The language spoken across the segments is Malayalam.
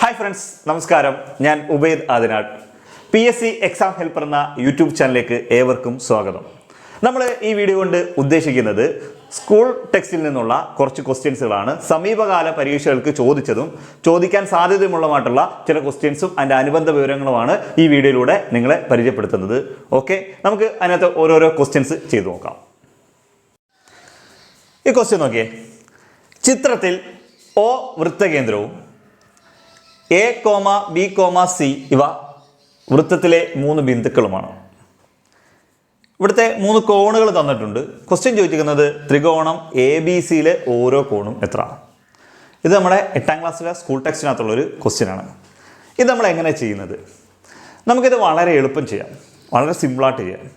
ഹായ് ഫ്രണ്ട്സ്, നമസ്കാരം. ഞാൻ Ubaid Adinad. PSC exam helper എന്ന യൂട്യൂബ് ചാനലിലേക്ക് ഏവർക്കും സ്വാഗതം. നമ്മൾ ഈ വീഡിയോ കൊണ്ട് ഉദ്ദേശിക്കുന്നത് സ്കൂൾ ടെക്സ്റ്റിൽ നിന്നുള്ള കുറച്ച് ക്വസ്റ്റ്യൻസുകളാണ്. സമീപകാല പരീക്ഷകൾക്ക് ചോദിച്ചതും ചോദിക്കാൻ സാധ്യതയുമുള്ളതായിട്ടുള്ള ചില ക്വസ്റ്റ്യൻസും അതിൻ്റെ അനുബന്ധ വിവരങ്ങളുമാണ് ഈ വീഡിയോയിലൂടെ നിങ്ങളെ പരിചയപ്പെടുത്തുന്നത്. ഓക്കെ, നമുക്ക് അതിനകത്ത് ഓരോരോ ക്വസ്റ്റ്യൻസ് ചെയ്തു നോക്കാം. ഈ ക്വസ്റ്റ്യൻ നോക്കിയേ. ചിത്രത്തിൽ O വൃത്തകേന്ദ്രവും A, B, C ഇവ വൃത്തത്തിലെ 3 ബിന്ദുക്കളുമാണ്. ഇവിടുത്തെ 3 കോണുകൾ തന്നിട്ടുണ്ട്. ക്വസ്റ്റ്യൻ ചോദിച്ചിരിക്കുന്നത് ത്രികോണം ABC ഓരോ കോണും എത്ര. ഇത് നമ്മുടെ 8ാം ക്ലാസ്സിലെ സ്കൂൾ ടെക്സ്റ്റിനകത്തുള്ളൊരു ക്വസ്റ്റ്യനാണ്. ഇത് നമ്മൾ എങ്ങനെ ചെയ്യുന്നത്? നമുക്കിത് വളരെ എളുപ്പം ചെയ്യാം, വളരെ സിമ്പിളായിട്ട് ചെയ്യാം.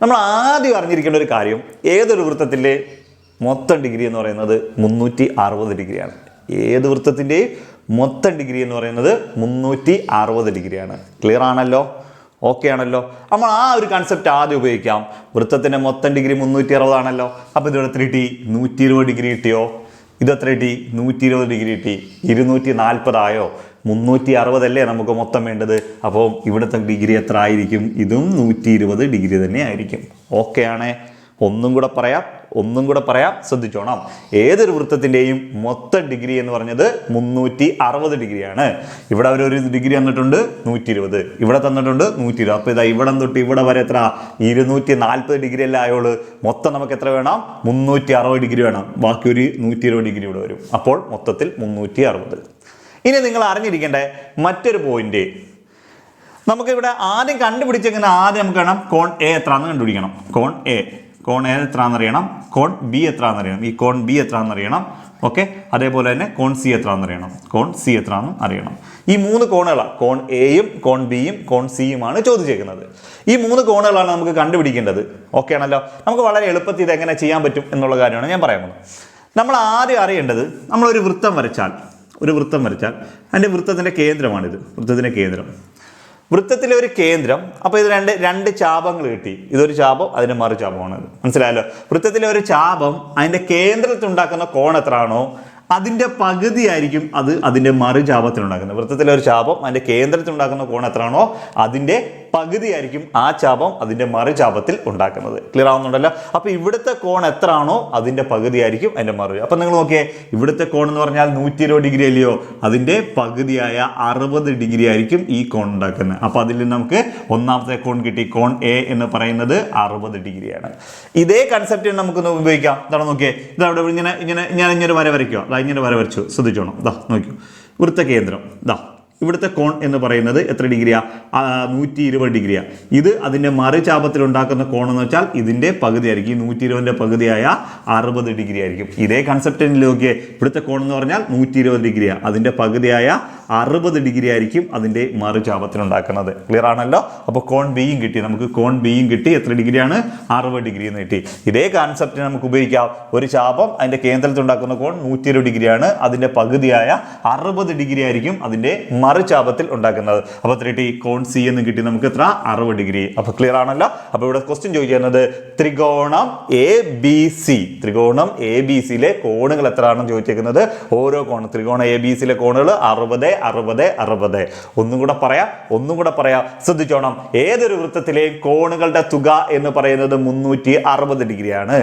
നമ്മൾ ആദ്യം അറിഞ്ഞിരിക്കേണ്ട ഒരു കാര്യം, ഏതൊരു വൃത്തത്തിൻ്റെ മൊത്തം ഡിഗ്രി എന്ന് പറയുന്നത് 360 ഡിഗ്രിയാണ്. ഏത് വൃത്തത്തിൻ്റെയും മൊത്തം ഡിഗ്രി എന്ന് പറയുന്നത് 360 ഡിഗ്രിയാണ്. ക്ലിയർ ആണല്ലോ? ഓക്കെ ആണല്ലോ? നമ്മൾ ആ ഒരു കൺസെപ്റ്റ് ആദ്യം ഉപയോഗിക്കാം. വൃത്തത്തിൻ്റെ മൊത്തം ഡിഗ്രി 360 ആണല്ലോ. അപ്പോൾ ഇത് എത്ര കിട്ടി? 120 ഡിഗ്രി കിട്ടിയോ? ഇത് എത്ര കിട്ടി? 120 ഡിഗ്രി കിട്ടി. 240 ആയോ? 360 അല്ലേ നമുക്ക് മൊത്തം വേണ്ടത്. അപ്പോൾ ഇവിടുത്തെ ഡിഗ്രി എത്ര ആയിരിക്കും? ഇതും 120 ഡിഗ്രി തന്നെ ആയിരിക്കും. ഓക്കെ ആണേ? ഒന്നും കൂടെ പറയാം, ശ്രദ്ധിച്ചോണം. ഏതൊരു വൃത്തത്തിൻ്റെയും മൊത്തം ഡിഗ്രി എന്ന് പറഞ്ഞത് 360 ഡിഗ്രിയാണ്. ഇവിടെ അവരൊരു ഡിഗ്രി തന്നിട്ടുണ്ട് 120, ഇവിടെ തന്നിട്ടുണ്ട് 120. അപ്പോൾ ഇതാ ഇവിടെ തൊട്ട് ഇവിടെ വരെ എത്ര? 240 ഡിഗ്രി അല്ലേ ആയോള്. മൊത്തം നമുക്ക് എത്ര വേണം? 360 ഡിഗ്രി വേണം. ബാക്കി ഒരു 120 ഡിഗ്രി ഇവിടെ വരും. അപ്പോൾ മൊത്തത്തിൽ 360. ഇനി നിങ്ങൾ അറിഞ്ഞിരിക്കേണ്ട മറ്റൊരു പോയിന്റ്, നമുക്കിവിടെ ആദ്യം കണ്ടുപിടിച്ചെങ്ങനെ ആദ്യം നമുക്ക് വേണം കോൺ എ എത്രയാണെന്ന് കണ്ടുപിടിക്കണം. കോൺ എ എത്രയാണെന്ന് അറിയണം. കോൺ ബി എത്രയാണെന്ന് അറിയണം. ഈ കോൺ ബി എത്രയാണെന്ന് അറിയണം. ഓക്കെ, അതേപോലെ തന്നെ കോൺ സി എത്രയാണെന്ന് അറിയണം. ഈ 3 കോണുകളാണ്, കോൺ എയും കോൺ ബിയും കോൺ സിയുമാണ് ചോദിച്ചേക്കുന്നത്. ഈ 3 കോണുകളാണ് നമുക്ക് കണ്ടുപിടിക്കേണ്ടത്. ഓക്കെ ആണല്ലോ? നമുക്ക് വളരെ എളുപ്പത്തിൽ ഇത് എങ്ങനെ ചെയ്യാൻ പറ്റും എന്നുള്ള കാര്യമാണ് ഞാൻ പറയാൻ പോകുന്നത്. നമ്മൾ ആദ്യം അറിയേണ്ടത്, നമ്മളൊരു വൃത്തം വരച്ചാൽ അതിൻ്റെ വൃത്തത്തിൻ്റെ കേന്ദ്രമാണിത്. വൃത്തത്തിലെ ഒരു കേന്ദ്രം. അപ്പോൾ ഇത് രണ്ട് ചാപങ്ങൾ കിട്ടി. ഇതൊരു ചാപം, അതിൻ്റെ മറു ചാപമാണ്. വൃത്തത്തിലെ ഒരു ചാപം അതിൻ്റെ കേന്ദ്രത്തിൽ ഉണ്ടാക്കുന്ന കോൺ എത്രയാണോ അതിൻ്റെ പകുതിയായിരിക്കും അത് അതിൻ്റെ മറുചാപത്തിൽ ഉണ്ടാക്കുന്നത്. വൃത്തത്തിലെ ഒരു ചാപം അതിൻ്റെ കേന്ദ്രത്തിൽ ഉണ്ടാക്കുന്ന കോൺ എത്രയാണോ അതിൻ്റെ പകുതിയായിരിക്കും ആ ചാപം അതിൻ്റെ മറുചാപത്തിൽ ഉണ്ടാക്കുന്നത്. ക്ലിയർ ആവുന്നുണ്ടല്ലോ? അപ്പോൾ ഇവിടുത്തെ കോൺ എത്രയാണോ അതിൻ്റെ പകുതിയായിരിക്കും അതിൻ്റെ മറു. അപ്പം നിങ്ങൾ നോക്കിയേ, ഇവിടുത്തെ കോൺ എന്ന് പറഞ്ഞാൽ 120 ഡിഗ്രി അല്ലയോ? അതിൻ്റെ പകുതിയായ 60 ഡിഗ്രി ആയിരിക്കും ഈ കോൺ ഉണ്ടാക്കുന്നത്. അപ്പോൾ അതിൽ നമുക്ക് ഒന്നാമത്തെ കോൺ കിട്ടി. കോൺ എ എന്ന് പറയുന്നത് 60 ഡിഗ്രിയാണ്. ഇതേ കൺസെപ്റ്റ് നമുക്കൊന്ന് ഉപയോഗിക്കാം. ഇതാണ് നോക്കിയേ, ഇതവിടെ ഇങ്ങനെ വര വരയ്ക്കുക. ഇങ്ങനെ വര വരച്ചു, ശ്രദ്ധിച്ചോണം. ഇതാ നോക്കൂ, വൃത്തകേന്ദ്രം ഇതാ. ഇവിടുത്തെ കോൺ എന്ന് പറയുന്നത് എത്ര ഡിഗ്രിയാ? 120 ഡിഗ്രിയാ. ഇത് അതിൻ്റെ മറുചാപത്തിൽ ഉണ്ടാക്കുന്ന കോൺ എന്ന് വെച്ചാൽ ഇതിൻ്റെ പകുതിയായിരിക്കും. 120ൻ്റെ പകുതിയായ 60 ഡിഗ്രി ആയിരിക്കും. ഇതേ കൺസെപ്റ്റിൽ നോക്കിയേ, ഇവിടുത്തെ കോൺ എന്ന് പറഞ്ഞാൽ 120 ഡിഗ്രിയാ. അതിൻ്റെ പകുതിയായ 60 ഡിഗ്രി ആയിരിക്കും അതിൻ്റെ മറുചാപത്തിൽ ഉണ്ടാക്കുന്നത്. ക്ലിയർ ആണല്ലോ? അപ്പോൾ കോൺ ബിയും കിട്ടി. നമുക്ക് കോൺ ബിയും കിട്ടി. എത്ര ഡിഗ്രിയാണ്? 60 ഡിഗ്രി എന്ന് കിട്ടി. ഇതേ കൺസെപ്റ്റ് നമുക്ക് ഉപയോഗിക്കാം. ഒരു ചാപം അതിൻ്റെ കേന്ദ്രത്തിൽ ഉണ്ടാക്കുന്ന കോൺ 120 ഡിഗ്രിയാണ്. അതിൻ്റെ പകുതിയായ 60 ഡിഗ്രി ആയിരിക്കും അതിൻ്റെ മറുചാപത്തിൽ ഉണ്ടാക്കുന്നത്. അപ്പോൾ എത്ര കിട്ടി? കോൺ സി എന്ന് കിട്ടി. നമുക്ക് എത്ര? 60 ഡിഗ്രി. അപ്പോൾ ക്ലിയർ ആണല്ലോ? അപ്പോൾ ഇവിടെ ക്വസ്റ്റ്യൻ ചോദിക്കുന്നത് ത്രികോണം ABC കോണുകൾ എത്രയാണെന്ന് ചോദിച്ചേക്കുന്നത്. ഓരോ കോൺ ത്രികോണം ABC കോണുകൾ 60. ഒന്നും കൂടെ പറയാം, ശ്രദ്ധിച്ചോണം. ഏതൊരു വൃത്തത്തിലെയും കോണുകളുടെ തുക എന്ന് പറയുന്നത് 360 ഡിഗ്രിയാണ്.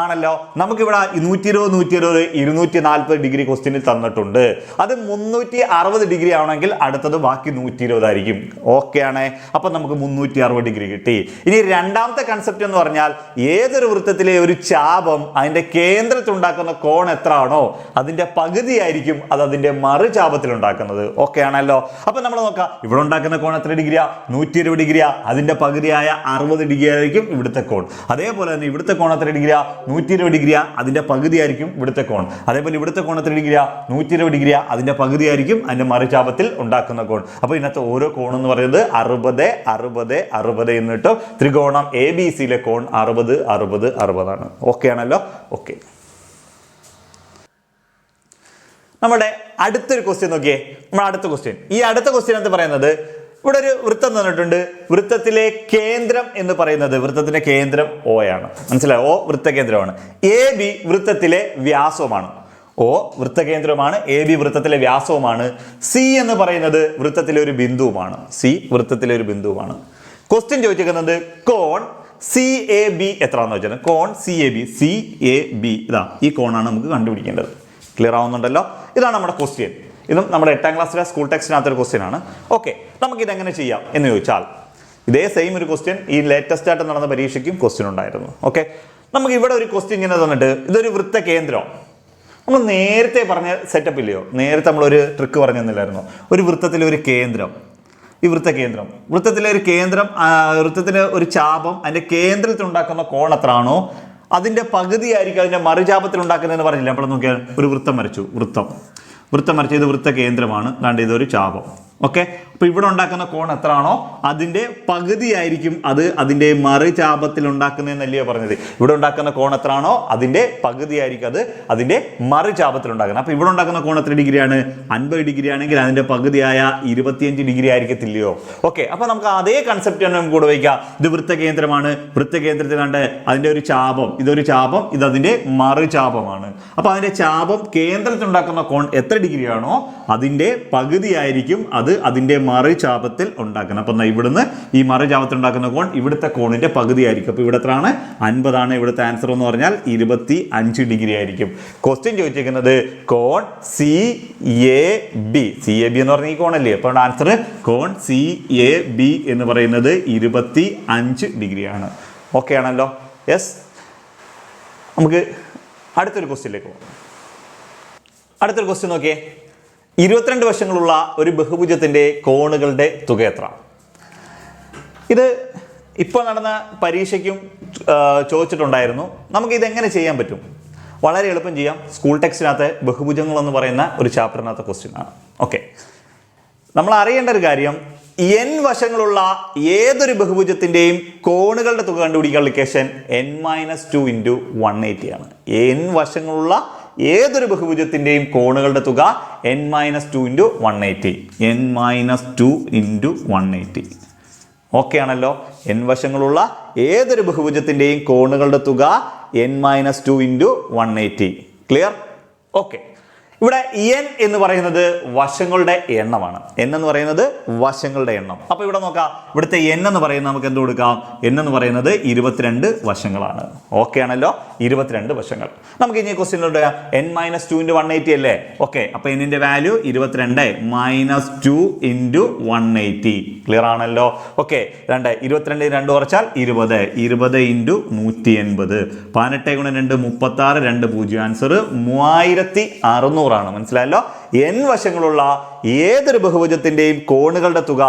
ആണല്ലോ? നമുക്കിവിടെ 120 240 ഡിഗ്രി ക്വസ്റ്റ്യനിൽ തന്നിട്ടുണ്ട്. അത് 360 ഡിഗ്രി ആണെങ്കിൽ അടുത്തത് ബാക്കി 120 ആയിരിക്കും. ഓക്കെ ആണ്? അപ്പൊ നമുക്ക് 360 ഡിഗ്രി കിട്ടി. ഇനി രണ്ടാമത്തെ കൺസെപ്റ്റ് എന്ന് പറഞ്ഞാൽ, ഏതൊരു വൃത്തത്തിലെ ഒരു ചാപം അതിന്റെ കേന്ദ്രത്തിൽ ഉണ്ടാക്കുന്ന കോൺ എത്രയാണോ അതിന്റെ പകുതിയായിരിക്കും അത് അതിന്റെ മറുചാപത്തിൽ ഉണ്ടാക്കുന്നത്. ഓക്കെ ആണല്ലോ? അപ്പൊ നമ്മൾ നോക്കാം, ഇവിടെ ഉണ്ടാക്കുന്ന കോൺ എത്ര ഡിഗ്രിയാ? 120 ഡിഗ്രിയാ. അതിന്റെ പകുതിയായ 60 ഡിഗ്രി ആയിരിക്കും ഇവിടുത്തെ കോൺ. അതേപോലെ തന്നെ ഇവിടുത്തെ കോൺ എത്ര ഡിഗ്രിയാ? 120 ഡിഗ്രിയാ. അതിന്റെ പകുതിയായിരിക്കും ഇവിടുത്തെ കോൺ. അതേപോലെ ഇവിടുത്തെ കോൺ എത്ര ഡിഗ്രിയാ? 120 ഡിഗ്രിയാ. അതിന്റെ പകുതിയായിരിക്കും അതിന്റെ മറുചാപത്തിൽ ഉണ്ടാക്കുന്ന കോൺ. അപ്പോൾ ഇതിനകത്ത് ഓരോ കോൺ എന്ന് പറയുന്നത് 60 എന്നിട്ട് ത്രികോണം ABC കോൺ 60 ആണ്. ഓക്കെ ആണല്ലോ? ഓക്കെ. നമ്മുടെ അടുത്തൊരു ക്വസ്റ്റ്യൻ നോക്കിയേ. ഈ അടുത്ത ക്വസ്റ്റ്യൻ എന്ന് പറയുന്നത്, ഇവിടെ ഒരു വൃത്തം തന്നിട്ടുണ്ട്. വൃത്തത്തിലെ കേന്ദ്രം എന്ന് പറയുന്നത്, വൃത്തത്തിന്റെ കേന്ദ്രം O ആണ്. മനസ്സിലായോ? O വൃത്തകേന്ദ്രമാണ്. AB വൃത്തത്തിലെ വ്യാസമാണ്. O വൃത്തകേന്ദ്രമാണ്, AB വൃത്തത്തിലെ വ്യാസവുമാണ്, C എന്ന് പറയുന്നത് വൃത്തത്തിലെ ഒരു ബിന്ദുവുമാണ്. C വൃത്തത്തിലെ ഒരു ബിന്ദുവാണ്. ക്വസ്റ്റ്യൻ ചോദിച്ചിരിക്കുന്നത് കോൺ CAB എത്രയാണെന്ന് വെച്ചാൽ കോൺ CAB ഇതാ ഈ കോണാണ് നമുക്ക് കണ്ടുപിടിക്കേണ്ടത്. ക്ലിയർ ആവുന്നുണ്ടല്ലോ? ഇതാണ് നമ്മുടെ ക്വസ്റ്റ്യൻ. ഇതും നമ്മുടെ 8ാം ക്ലാസ്സിലെ സ്കൂൾ ടെക്സ്റ്റിനകത്തൊരു ക്വസ്റ്റ്യൻ ആണ്. ഓക്കെ, നമുക്കിതെങ്ങനെ ചെയ്യാം എന്ന് ചോദിച്ചാൽ ഇതേ സെയിം ഒരു ക്വസ്റ്റ്യൻ ഈ ലേറ്റസ്റ്റ് ആയിട്ട് നടന്ന പരീക്ഷയ്ക്കും ക്വസ്റ്റ്യൻ ഉണ്ടായിരുന്നു. ഓക്കെ, നമുക്ക് ഇവിടെ ഒരു ക്വസ്റ്റ്യൻ ഇങ്ങനെ തന്നിട്ട് ഇതൊരു വൃത്തകേന്ദ്രം, നമ്മൾ നേരത്തെ പറഞ്ഞ സെറ്റപ്പ് ഇല്ലയോ, നേരത്തെ നമ്മളൊരു ട്രിക്ക് പറഞ്ഞു തന്നില്ലായിരുന്നു, ഒരു വൃത്തത്തിലെ ഒരു കേന്ദ്രം, ഈ വൃത്തകേന്ദ്രം, വൃത്തത്തിലെ ഒരു കേന്ദ്രം, വൃത്തത്തിലെ ഒരു ചാപം, അതിൻ്റെ കേന്ദ്രത്തിൽ ഉണ്ടാക്കുന്ന കോൺ എത്രയാണോ അതിൻ്റെ പകുതിയായിരിക്കും അതിൻ്റെ മറുചാപത്തിൽ ഉണ്ടാക്കുന്നതെന്ന് പറഞ്ഞില്ല. അപ്പോൾ നോക്കിയാൽ ഒരു വൃത്തം വരച്ചു, വൃത്തം വരച്ച് ഇത് വൃത്തകേന്ദ്രമാണ്, കണ്ട് ഇതൊരു ചാപം. ഓക്കെ, അപ്പോൾ ഇവിടെ ഉണ്ടാക്കുന്ന കോൺ എത്രയാണോ അതിൻ്റെ പകുതിയായിരിക്കും അത് അതിൻ്റെ മറുചാപത്തിൽ ഉണ്ടാക്കുന്നതെന്നല്ലയോ പറഞ്ഞത്. ഇവിടെ ഉണ്ടാക്കുന്ന കോൺ എത്രയാണോ അതിൻ്റെ പകുതിയായിരിക്കും അത് അതിൻ്റെ മറുചാപത്തിൽ ഉണ്ടാക്കുന്നത്. അപ്പോൾ ഇവിടെ ഉണ്ടാക്കുന്ന കോൺ എത്ര ഡിഗ്രിയാണ്? 50 ഡിഗ്രി ആണെങ്കിൽ അതിൻ്റെ പകുതിയായ 25 ഡിഗ്രി ആയിരിക്കത്തില്ലയോ? ഓക്കെ, അപ്പോൾ നമുക്ക് അതേ കൺസെപ്റ്റ് തന്നെ നമുക്ക് കൂടെ വയ്ക്കാം. ഇത് വൃത്തകേന്ദ്രമാണ്, വൃത്തകേന്ദ്രത്തിൽ കണ്ട് അതിൻ്റെ ഒരു ചാപം, ഇതൊരു ചാപം, ഇത് അതിൻ്റെ മറുചാപമാണ്. അപ്പോൾ അതിൻ്റെ ചാപം കേന്ദ്രത്തിൽ ഉണ്ടാക്കുന്ന കോൺ എത്ര ഡിഗ്രിയാണോ അതിൻ്റെ പകുതിയായിരിക്കും അത് അതിൻ്റെ മറുചാപത്തിൽ ഉണ്ടാക്കുന്നത്. അപ്പം ഇവിടുന്ന് ഈ മറുചാപത്തിൽ ഉണ്ടാക്കുന്ന കോൺ ഇവിടുത്തെ കോണിന്റെ പകുതിയായിരിക്കും. അപ്പോൾ ഇവിടെ എത്രയാണ്? 50 ആണ് ഇവിടുത്തെ ആൻസർ എന്ന് പറഞ്ഞാൽ 25 ഡിഗ്രി ആയിരിക്കും. ക്വസ്റ്റ്യൻ ചോദിച്ചിരിക്കുന്നത് കോൺ CAB എന്ന് പറഞ്ഞ ഈ കോണല്ലേ, അപ്പോൾ ആൻസർ കോൺ CAB എന്ന് പറയുന്നത് 25 ഡിഗ്രിയാണ്. ഓക്കെ ആണല്ലോ? യെസ്, നമുക്ക് അടുത്തൊരു ക്വസ്റ്റ്യനിലേക്ക് പോകാം. അടുത്തൊരു ക്വസ്റ്റ്യൻ നോക്കിയേ. 22 വശങ്ങളുള്ള ഒരു ബഹുഭുജത്തിൻ്റെ കോണുകളുടെ തുക എത്ര? ഇത് ഇപ്പോൾ നടന്ന പരീക്ഷയ്ക്കും ചോദിച്ചിട്ടുണ്ടായിരുന്നു. നമുക്ക് ഇതെങ്ങനെ ചെയ്യാൻ പറ്റും? വളരെ എളുപ്പം ചെയ്യാം. സ്കൂൾ ടെക്സ്റ്റിനകത്ത് ബഹുഭുജങ്ങൾ എന്ന് പറയുന്ന ഒരു ചാപ്റ്ററിനകത്ത് ക്വസ്റ്റ്യൻ ആണ്. ഓക്കെ, നമ്മൾ അറിയേണ്ട ഒരു കാര്യം, n വശങ്ങളുള്ള ഏതൊരു ബഹുഭുജത്തിൻ്റെയും കോണുകളുടെ തുക കണ്ടുപിടിക്കാനുള്ള ഇക്വേഷൻ n-2 × 180 ആണ്. n വശങ്ങളുള്ള ഏതൊരു ബഹുഭുജത്തിൻ്റെയും കോണുകളുടെ തുക n-2 × 180. n-2 × 180. ഓക്കെ ആണല്ലോ? n വശങ്ങളുള്ള ഏതൊരു ബഹുഭുജത്തിൻ്റെയും കോണുകളുടെ തുക n-2 × 180. ക്ലിയർ? ഓക്കെ, ഇവിടെ n എന്ന് പറയുന്നത് വശങ്ങളുടെ എണ്ണമാണ്. n എന്ന് പറയുന്നത് വശങ്ങളുടെ എണ്ണം. അപ്പോൾ ഇവിടെ നോക്കാം, ഇവിടുത്തെ n എന്ന് പറയുന്നത് നമുക്ക് എന്ത് കൊടുക്കാം? n എന്ന് പറയുന്നത് 22 വശങ്ങളാണ്. ഓക്കെ ആണല്ലോ? 22 വശങ്ങൾ. നമുക്ക് ഇനി ക്വസ്റ്റ്യനിലോട്ട് n-2 × 180 അല്ലേ? ഓക്കെ, അപ്പോൾ n-ന്റെ വാല്യൂ 22 -2 × 180. ക്ലിയർ ആണല്ലോ? ഓക്കെ, 22 2 കുറച്ചാൽ 20 × 180. 18 × 2 36, 2 0. ആൻസർ 3600 ആണ്. മനസ്സിലായല്ലോ? n വശങ്ങളുള്ള ഏതൊരു ബഹുഭുജത്തിൻ്റെയും കോണുകളുടെ തുക,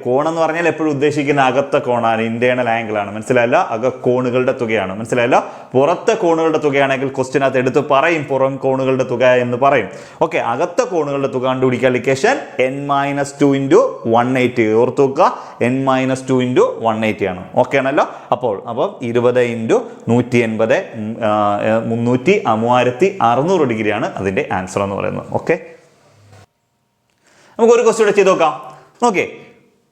കോണെന്ന് പറഞ്ഞാൽ എപ്പോഴും ഉദ്ദേശിക്കുന്ന അകത്ത കോണാണ്, ഇന്റേണൽ ആംഗിൾ ആണ്. മനസ്സിലായല്ലോ? കോണുകളുടെ തുകയാണ്. മനസ്സിലായല്ലോ? പുറത്തെ കോണുകളുടെ തുകയാണെങ്കിൽ ക്വസ്റ്റ്യനകത്ത് എടുത്ത് പറയും പുറം കോണുകളുടെ തുക എന്ന് പറയും. ഓക്കെ, അകത്ത കോണുകളുടെ തുക കണ്ടുപിടിക്കാൻ ഇക്വേഷൻ n-2 × 180. ഓർത്ത് വെക്കുക, n-2 × 180 ആണ്. ഓക്കെ ആണല്ലോ? അപ്പോൾ 20 × 180 3600 ഡിഗ്രിയാണ് അതിൻ്റെ ആൻസർ എന്ന് പറയുന്നത്. ഓക്കെ, നമുക്ക് ഒരു ക്വസ്റ്റ്യൻ ചെയ്ത് നോക്കാം. നോക്കേ,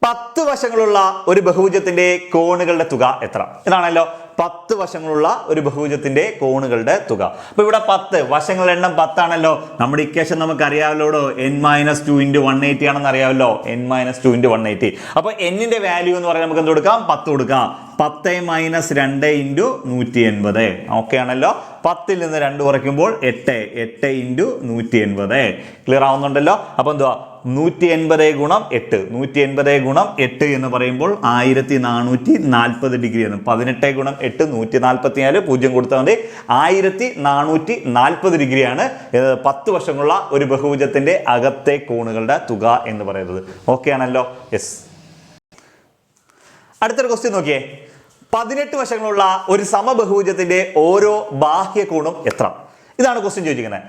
10 വശങ്ങളുള്ള ഒരു ബഹുഭുജത്തിന്റെ കോണുകളുടെ തുക എത്ര? ഇതാണല്ലോ 10 വശങ്ങളുള്ള ഒരു ബഹുഭുജത്തിന്റെ കോണുകളുടെ തുക. അപ്പൊ ഇവിടെ 10 വശങ്ങളുടെ എണ്ണം 10 ആണല്ലോ. നമ്മുടെ ഇക്വേഷൻ നമുക്ക് അറിയാമല്ലോ, n-2 × 180 ആണെന്ന് അറിയാമല്ലോ. n-2 × 180. അപ്പൊ n-ന്റെ വാല്യൂ എന്ന് പറയാൻ നമുക്ക് എന്ത് കൊടുക്കാം? 10 കൊടുക്കാം. 10 - 2 × 180. ഓക്കെ ആണല്ലോ? 10ൽ നിന്ന് 2 കുറയ്ക്കുമ്പോൾ 8 × 180. ക്ലിയർ ആവുന്നുണ്ടല്ലോ? അപ്പൊ എന്തുവാ? 180 × 8. 180 × 8 എന്ന് പറയുമ്പോൾ 1440 ഡിഗ്രി എന്ന്. 18 × 8 144. 0 കൊടുത്താൽ മതി. 1440 ഡിഗ്രിയാണ് 10 വശങ്ങളുള്ള ഒരു ബഹുഭുജത്തിന്റെ അകത്തെ കോണുകളുടെ തുക എന്ന് പറയുന്നത്. ഓക്കെ ആണല്ലോ? യെസ്. അടുത്തൊരു ക്വസ്റ്റ്യൻ നോക്കിയേ. 18 വശങ്ങളുള്ള ഒരു സമബഹുഭുജത്തിന്റെ ഓരോ ബാഹ്യ കോണും എത്ര? ഇതാണ് ക്വസ്റ്റ്യൻ ചോദിക്കുന്നത്.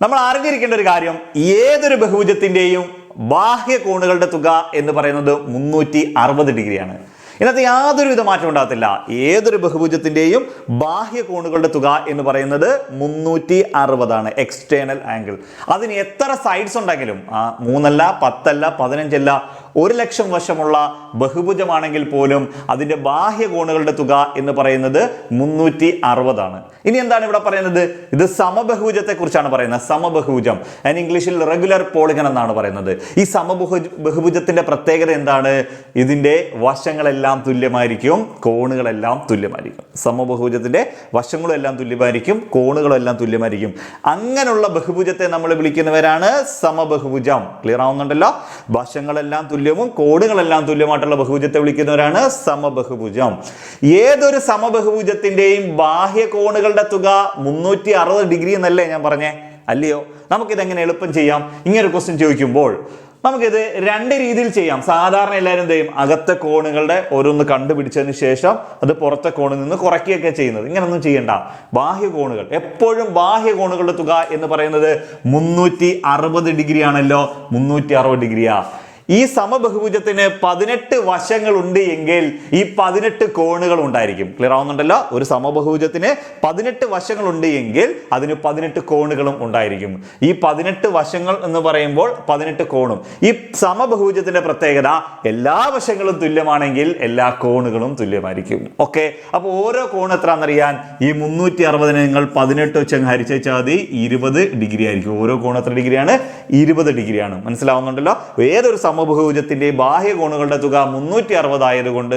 നമ്മൾ അറിഞ്ഞിരിക്കേണ്ട ഒരു കാര്യം, ഏതൊരു ബഹുഭുജത്തിന്റെയും ബാഹ്യ കോണുകളുടെ തുക എന്ന് പറയുന്നത് 360 ഡിഗ്രിയാണ്. ഇതിനകത്ത് യാതൊരുവിധ മാറ്റം ഉണ്ടാകത്തില്ല. ഏതൊരു ബഹുഭുജത്തിന്റെയും ബാഹ്യ കോണുകളുടെ തുക എന്ന് പറയുന്നത് 360 ആണ്, എക്സ്റ്റേണൽ ആംഗിൾ. അതിന് എത്ര സൈഡ്സ് ഉണ്ടെങ്കിലും 3 അല്ല 10 അല്ല 15 അല്ല, 1,00,000 വശമുള്ള ബഹുഭുജമാണെങ്കിൽ പോലും അതിൻ്റെ ബാഹ്യ കോണുകളുടെ തുക എന്ന് പറയുന്നത് 360 ആണ്. ഇനി എന്താണ് ഇവിടെ പറയുന്നത്? ഇത് സമബഹുഭുജത്തെ കുറിച്ചാണ് പറയുന്നത്. സമബഹുഭുജം ഇംഗ്ലീഷിൽ റെഗുലർ പോളിഗൺ എന്നാണ് പറയുന്നത്. ഈ ബഹുഭുജത്തിന്റെ പ്രത്യേകത എന്താണ്? ഇതിന്റെ വശങ്ങളെല്ലാം തുല്യമായിരിക്കും, കോണുകളെല്ലാം തുല്യമായിരിക്കും. സമബഹുഭുജത്തിന്റെ വശങ്ങളെല്ലാം തുല്യമായിരിക്കും, കോണുകളെല്ലാം തുല്യമായിരിക്കും. അങ്ങനെയുള്ള ബഹുഭുജത്തെ നമ്മൾ വിളിക്കുന്നവരാണ് സമബഹുഭുജം. ക്ലിയർ ആവുന്നുണ്ടല്ലോ? വശങ്ങളെല്ലാം തുല്യവും കോണുകളെല്ലാം തുല്യമായിട്ടുള്ള ബഹുഭുജത്തെ വിളിക്കുന്നവരാണ് സമബഹുഭുജം. ഏതൊരു സമബഹുഭുജത്തിന്റെയും ബാഹ്യ കോണുകളുടെ തുക 360 ഡിഗ്രി എന്നല്ലേ ഞാൻ പറഞ്ഞേ? അല്ലയോ? നമുക്കിതെങ്ങനെ എളുപ്പം ചെയ്യാം? ഇങ്ങനെ ഒരു ക്വസ്റ്റ്യൻ ചോദിക്കുമ്പോൾ നമുക്കിത് രണ്ട് രീതിയിൽ ചെയ്യാം. സാധാരണ എല്ലാവരും എന്ത് ചെയ്യും? അകത്തെ കോണുകളുടെ ഓരോന്ന് കണ്ടുപിടിച്ചതിന് ശേഷം അത് പുറത്തെ കോണിൽ നിന്ന് കുറയ്ക്കുകയൊക്കെ ചെയ്യുന്നത്. ഇങ്ങനൊന്നും ചെയ്യണ്ട. ബാഹ്യ കോണുകൾ എപ്പോഴും ബാഹ്യ കോണുകളുടെ തുക എന്ന് പറയുന്നത് 360 ഡിഗ്രി ആണല്ലോ. 360 ഡിഗ്രിയാ. ഈ സമബഹുഭുജത്തിന് 18 വശങ്ങളുണ്ട് എങ്കിൽ ഈ 18 കോണുകൾ ഉണ്ടായിരിക്കും. ക്ലിയർ ആവുന്നുണ്ടല്ലോ? ഒരു സമബഹുഭുജത്തിന് 18 വശങ്ങളുണ്ട് എങ്കിൽ അതിന് 18 കോണുകളും ഉണ്ടായിരിക്കും. ഈ 18 വശങ്ങൾ എന്ന് പറയുമ്പോൾ 18 കോണും. ഈ സമബഹുഭുജത്തിന്റെ പ്രത്യേകത എല്ലാ വശങ്ങളും തുല്യമാണെങ്കിൽ എല്ലാ കോണുകളും തുല്യമായിരിക്കും. ഓക്കെ, അപ്പോൾ ഓരോ കോൺ എത്രയാണെന്നറിയാൻ ഈ 360 നിങ്ങൾ 18 വെച്ച് ഹരിച്ചു വെച്ചാൽ മതി. 20 ഡിഗ്രി ആയിരിക്കും. ഓരോ കോൺ എത്ര ഡിഗ്രിയാണ്? 20 ഡിഗ്രിയാണ്. മനസ്സിലാവുന്നുണ്ടല്ലോ? ഏതൊരു സമബഹുഭുജത്തിന്റെ ബാഹ്യ കോണുകളുടെ തുക 360 ആയതുകൊണ്ട്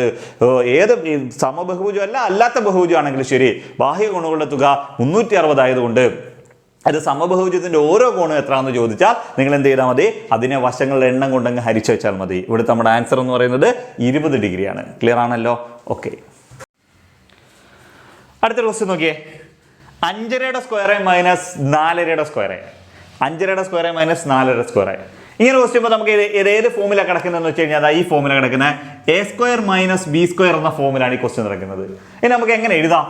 ഏത് സമബഹുഭുജം അല്ലാത്ത ബഹുഭുജം ആണെങ്കിലും ശരി, ബാഹ്യ കോണുകളുടെ തുക 360 ആയതുകൊണ്ട് അത് സമബഹുഭുജത്തിന്റെ ഓരോ കോണും എത്രയാണെന്ന് ചോദിച്ചാൽ നിങ്ങൾ എന്ത് ചെയ്താൽ മതി? അതിനെ വശങ്ങളുടെ എണ്ണം കൊണ്ടങ്ങ് ഹരിച്ചു വെച്ചാൽ മതി. ഇവിടുത്തെ നമ്മുടെ ആൻസർ എന്ന് പറയുന്നത് 20 ഡിഗ്രിയാണ്. ക്ലിയർ ആണല്ലോ? ഓക്കെ, അടുത്ത ക്വസ്റ്റ്യൻ നോക്കിയേ. 5.5 square minus 4.5 square. 5.5 square minus 4.5 square. ഇങ്ങനെ ക്വസ്റ്റ്യൻ നമുക്ക് ഏത് ഫോമില കിടക്കുന്നതെന്ന് വെച്ച് കഴിഞ്ഞാൽ ഈ ഫോമില കിടക്കുന്ന A square minus B square എന്ന ഫോമിലാണ് ഈ ക്വസ്റ്റ്യൻ നടക്കുന്നത്. ഇനി നമുക്ക് എങ്ങനെ എഴുതാം?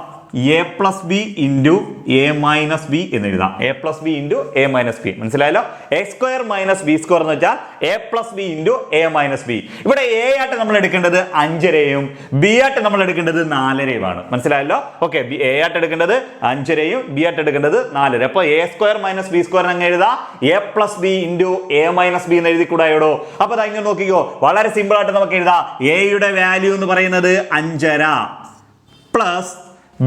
A plus B into A minus B എന്ന് എഴുതാം. A plus B into A minus B. മനസ്സിലായല്ലോ? A square minus B square എന്ന് വെച്ചാൽ A plus B into A minus B. ഇവിടെ എ ആയിട്ട് നമ്മൾ എടുക്കേണ്ടത് 5.5യും ബി ആയിട്ട് നമ്മൾ എടുക്കേണ്ടത് 4.5യുമാണ്. മനസ്സിലായല്ലോ? ഓക്കെ, എ ആയിട്ട് എടുക്കേണ്ടത് 5.5യും ബി ആയിട്ട് എടുക്കേണ്ടത് 4.5. അപ്പോൾ A square minus B square എങ്ങനെ എഴുതാം? A plus B into A minus B എന്ന് എഴുതി കൂടായോടോ? അപ്പോൾ അത് ഇങ്ങനെ നോക്കിക്കോ, വളരെ സിമ്പിൾ ആയിട്ട് നമുക്ക് എഴുതാം. എയുടെ വാല്യൂ എന്ന് പറയുന്നത് 5.5 പ്ലസ്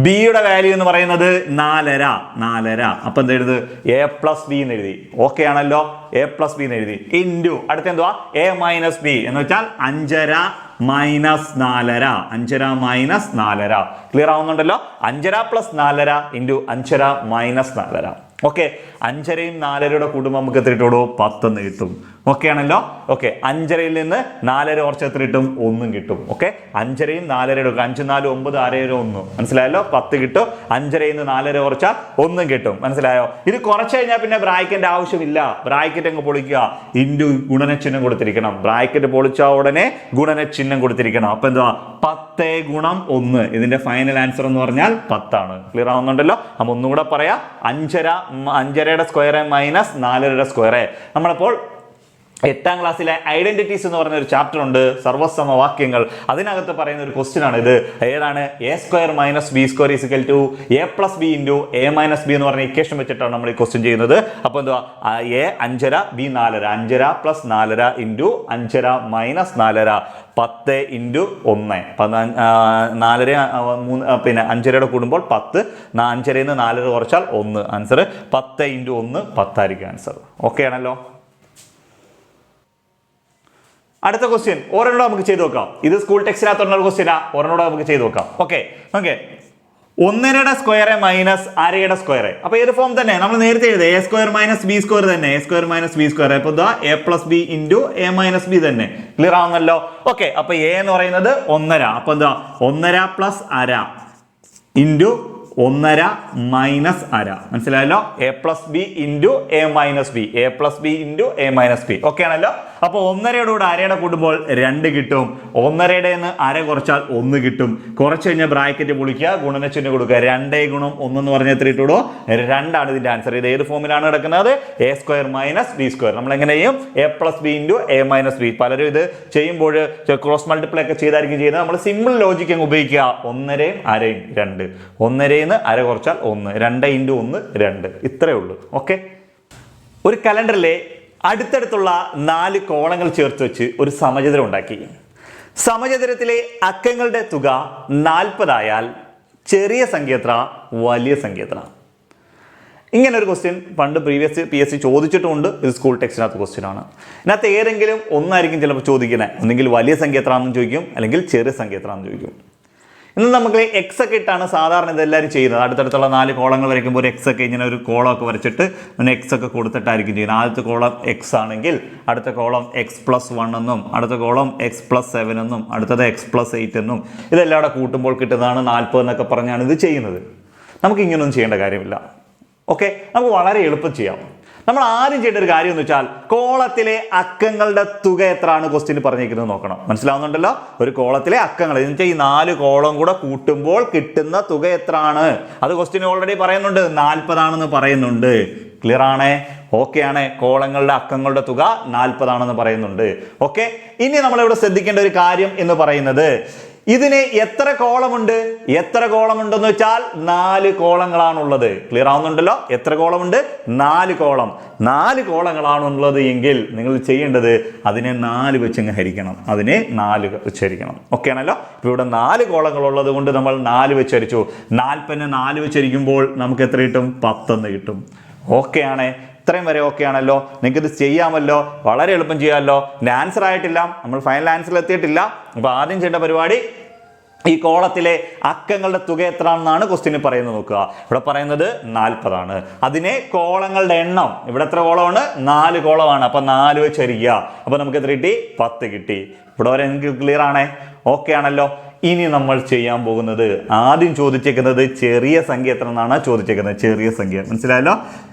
ബിയുടെ വാല്യൂ എന്ന് പറയുന്നത് 4.5. അപ്പൊ എന്ത് എഴുത്? എ പ്ലസ് ബി എന്ന് എഴുതി. ഓക്കെ ആണല്ലോ? എ പ്ലസ് ബി എന്ന് എഴുതി. ഇൻറ്റു അടുത്ത എന്തുവാ? എ മൈനസ് ബി എന്ന് വെച്ചാൽ 5.5 മൈനസ് 4.5. 5.5 മൈനസ് 4.5. ക്ലിയർ ആവുന്നുണ്ടല്ലോ? 5.5 പ്ലസ് 4.5 ഇൻറ്റു 5.5 മൈനസ് 4.5. ഓക്കെ, 5.5യും 4.5യുടെ കൂടുമ്പോൾ നമുക്ക് എത്ര കിട്ടുള്ളൂ? 10 എന്ന് കിട്ടും. ഓക്കെ ആണല്ലോ? ഓക്കെ, 5.5യിൽ നിന്ന് 4.5 കുറച്ച് എത്ര കിട്ടും? 1 കിട്ടും. ഓക്കെ, 5.5യും 4.5 5 4 9 6 1. മനസ്സിലായല്ലോ? 10 കിട്ടും. 5.5യിൽ നിന്ന് 4.5 കുറച്ചാൽ 1 കിട്ടും. മനസ്സിലായോ? ഇത് കുറച്ച് കഴിഞ്ഞാൽ പിന്നെ ബ്രാക്കറ്റിന്റെ ആവശ്യമില്ല. ബ്രാക്കറ്റ് അങ്ങ് പൊളിക്കുക. ഇൻറ്റു ഗുണനചിഹ്നം കൊടുത്തിരിക്കണം. ബ്രാക്കറ്റ് പൊളിച്ച ഉടനെ ഗുണനചിഹ്നം കൊടുത്തിരിക്കണം. അപ്പൊ എന്തുവാ? 10 ഗുണം 1. ഇതിന്റെ ഫൈനൽ ആൻസർ എന്ന് പറഞ്ഞാൽ 10 ആണ്. ക്ലിയർ ആവുന്നുണ്ടല്ലോ? അപ്പൊ ഒന്നുകൂടെ പറയാം. 5.5യുടെ സ്ക്വയർ മൈനസ് 4.5യുടെ സ്ക്വയർ. നമ്മളിപ്പോൾ 8ാം ക്ലാസ്സിലെ ഐഡന്റിറ്റീസ് എന്ന് പറഞ്ഞ ഒരു ചാപ്റ്റർ ഉണ്ട്, സർവ്വസമവാക്യങ്ങൾ. അതിനകത്ത് പറയുന്ന ഒരു ക്വസ്റ്റ്യൻ ആണ് ഇത്. ഏതാണ്? A square minus B square equal to A plus B into A minus B എന്ന് പറഞ്ഞ ഇക്വേഷൻ വെച്ചിട്ടാണ് നമ്മൾ ഈ ക്വസ്റ്റ്യൻ ചെയ്യുന്നത്. അപ്പോൾ എന്തുവാ? A 5.5 B 4.5. 5.5 plus 4.5 into 5.5 minus 4.5. 10 into 1. 4 പിന്നെ 5.5യുടെ കൂടുമ്പോൾ 10. 5.5യിൽ നിന്ന് 4.5 കുറച്ചാൽ 1. ആൻസർ 10 ഇൻറ്റു 1 10 ആയിരിക്കും ആൻസർ. ഓക്കെ ആണല്ലോ? അടുത്ത ക്വസ്റ്റ്യൻ ഒരെണ്ണോടെ നമുക്ക് ചെയ്ത് നോക്കാം. ഇത് സ്കൂൾ ടെക്സ്റ്റിനകത്തുള്ള ക്വസ്റ്റ്യനാ. ഒരെണ്ണോടെ നമുക്ക് ചെയ്ത് നോക്കാം. ഓക്കെ, 1.5യുടെ സ്ക്വയർ മൈനസ് 1/2യുടെ സ്ക്വയർ. അപ്പൊ ഏത് ഫോം തന്നെ നമ്മൾ നേരത്തെ എഴുതി? A square minus B square തന്നെ. A square minus B square. അപ്പൊ എന്താ? A plus B into A minus B തന്നെ. ക്ലിയർ ആവുന്നല്ലോ? ഓക്കെ, അപ്പൊ എ എന്ന് പറയുന്നത് 1.5. അപ്പൊ എന്താ? 1.5 പ്ലസ് 1/2 ഇൻറ്റു 1.5 മൈനസ് 1/2. മനസ്സിലായല്ലോ? A plus B into A minus B. A plus B into A minus B. Okay ആണല്ലോ? അപ്പോൾ 1.5യുടെ കൂടെ 1/2യുടെ കൂടുമ്പോൾ 2 കിട്ടും. 1.5യുടെ നിന്ന് 1/2 കുറച്ചാൽ 1 കിട്ടും. കുറച്ച് കഴിഞ്ഞാൽ ബ്രാക്കറ്റ് പൊളിക്കുക, ഗുണനചിഹ്നം കൊടുക്കുക. 2 ഗുണം 1 എന്ന് പറഞ്ഞാൽ എത്ര ഇട്ടുള്ളൂ? 2 ആണ് ഇതിന്റെ ആൻസർ. ഇത് ഏത് ഫോമിലാണ് കിടക്കുന്നത്? A square minus B square. നമ്മൾ എങ്ങനെയും A plus B into A minus B. പലരും ഇത് ചെയ്യുമ്പോൾ ക്രോസ് മൾട്ടിപ്ലൈ ഒക്കെ ചെയ്തായിരിക്കും ചെയ്യുന്നത്. നമ്മൾ സിമ്പിൾ ലോജിക് അങ്ങ് ഉപയോഗിക്കുക. 1.5യും 1/2യും 2. 1.5യിൽ നിന്ന് 1/2 കുറച്ചാൽ 1. 2 ഇൻറ്റു 1 2. ഇത്രയേ ഉള്ളൂ. ഓക്കെ, ഒരു കലണ്ടറിലെ അടുത്തടുത്തുള്ള 4 കോളങ്ങൾ ചേർത്ത് വെച്ച് ഒരു സമചതുരം ഉണ്ടാക്കി. സമചതുരത്തിലെ അക്കങ്ങളുടെ തുക 40 ആയാൽ ചെറിയ സംഖ്യ എത്ര, വലിയ സംഖ്യ എത്ര? ഇങ്ങനെ ഒരു ക്വസ്റ്റ്യൻ പണ്ട് പ്രീവിയസ് PSC ചോദിച്ചിട്ടുമുണ്ട്. ഇത് സ്കൂൾ ടെക്സ്റ്റിനകത്ത് ക്വസ്റ്റ്യൻ ആണ്. ഇതിനകത്ത് ഏതെങ്കിലും ഒന്നായിരിക്കും ചിലപ്പോൾ ചോദിക്കുന്നത്. ഒന്നെങ്കിൽ വലിയ സംഖ്യ എത്രയാണെന്ന് ചോദിക്കും, അല്ലെങ്കിൽ ചെറിയ സംഖ്യ എത്രയാണെന്ന് ചോദിക്കും. ഇന്ന് നമുക്ക് എക്സ് ഒക്കെ ഇട്ടാണ് സാധാരണ ഇതെല്ലാവരും ചെയ്യുന്നത്. അടുത്തടുത്തുള്ള 4 കോളങ്ങൾ വരയ്ക്കുമ്പോൾ ഒരു എക്സ് ഒക്കെ ഇങ്ങനെ ഒരു കോളമൊക്കെ വരച്ചിട്ട് പിന്നെ എക്സ് ഒക്കെ കൊടുത്തിട്ടായിരിക്കും ചെയ്യുന്നത്. ആദ്യത്തെ കോളം എക്സ് ആണെങ്കിൽ അടുത്ത കോളം x+1 എന്നും അടുത്ത കോളം x+7 എന്നും അടുത്തത് x+8 എന്നും ഇതെല്ലാം കൂടെ കൂട്ടുമ്പോൾ കിട്ടുന്നതാണ് 40 എന്നൊക്കെ പറഞ്ഞാണ് ഇത് ചെയ്യുന്നത്. നമുക്ക് ഇങ്ങനെയൊന്നും ചെയ്യേണ്ട കാര്യമില്ല. ഓക്കെ, നമുക്ക് വളരെ എളുപ്പം ചെയ്യാം. നമ്മൾ ആദ്യം ചെയ്യേണ്ട ഒരു കാര്യം എന്ന് വെച്ചാൽ കോളത്തിലെ അക്കങ്ങളുടെ തുക എത്രയാണ് ക്വസ്റ്റ്യൻ പറഞ്ഞിരിക്കുന്നത് നോക്കണം. മനസ്സിലാവുന്നുണ്ടല്ലോ? ഒരു കോളത്തിലെ അക്കങ്ങൾ എന്ന് വെച്ചാൽ ഈ 4 കോളം കൂടെ കൂട്ടുമ്പോൾ കിട്ടുന്ന തുക എത്രയാണ് അത് ക്വസ്റ്റ്യൻ ഓൾറെഡി പറയുന്നുണ്ട്, 40 ആണെന്ന് പറയുന്നുണ്ട്. ക്ലിയർ ആണേ? ഓക്കെ ആണ്. കോളങ്ങളുടെ അക്കങ്ങളുടെ തുക 40 ആണെന്ന് പറയുന്നുണ്ട്. ഓക്കെ, ഇനി നമ്മളിവിടെ ശ്രദ്ധിക്കേണ്ട ഒരു കാര്യം എന്ന് പറയുന്നത് ഇതിന് എത്ര കോളമുണ്ട്? എത്ര കോളമുണ്ടെന്ന് വെച്ചാൽ 4 കോളങ്ങളാണുള്ളത്. ക്ലിയർ ആവുന്നുണ്ടല്ലോ? എത്ര കോളമുണ്ട്? 4 കോളം. 4 കോളങ്ങളാണുള്ളത് എങ്കിൽ നിങ്ങൾ ചെയ്യേണ്ടത് അതിനെ 4 വെച്ചങ്ങ് ഹരിക്കണം. അതിനെ 4 വെച്ച് ഹരിക്കണം. ഓക്കെ ആണല്ലോ? ഇപ്പോൾ ഇവിടെ 4 കോളങ്ങൾ ഉള്ളത് കൊണ്ട് നമ്മൾ 4 വെച്ച് ഹരിച്ചു. 40നെ 4 വെച്ച് ഹരിക്കുമ്പോൾ നമുക്ക് എത്ര കിട്ടും? 10 എന്ന് കിട്ടും. ഓക്കെ ആണേ? ഇത്രയും വരെ ഓക്കെ ആണല്ലോ? നിങ്ങൾക്ക് ഇത് ചെയ്യാമല്ലോ? വളരെ എളുപ്പം ചെയ്യാമല്ലോ? ഇതിൻ്റെ ആൻസർ ആയിട്ടില്ല, നമ്മൾ ഫൈനൽ ആൻസറിൽ എത്തിയിട്ടില്ല. അപ്പോൾ ആദ്യം ചെയ്യേണ്ട പരിപാടി ഈ കോളത്തിലെ അക്കങ്ങളുടെ തുക എത്രയാണെന്നാണ് ക്വസ്റ്റ്യനിൽ പറയുന്നത്. നോക്കുക, ഇവിടെ പറയുന്നത് 40 ആണ്. അതിനെ കോളങ്ങളുടെ എണ്ണം, ഇവിടെ എത്ര കോളമാണ്? 4 കോളമാണ്. അപ്പം 4 വെച്ച് ഹരിക്കുക. അപ്പം നമുക്ക് എത്ര കിട്ടി? 10 കിട്ടി. ഇവിടെ വരെ എനിക്ക് ക്ലിയർ ആണേ? ഓക്കെ ആണല്ലോ? ഇനി നമ്മൾ ചെയ്യാൻ പോകുന്നത് ആദ്യം ചോദിച്ചേക്കുന്നത് ചെറിയ സംഖ്യ എത്ര എന്നാണ് ചോദിച്ചേക്കുന്നത്. ചെറിയ സംഖ്യ മനസ്സിലായല്ലോ?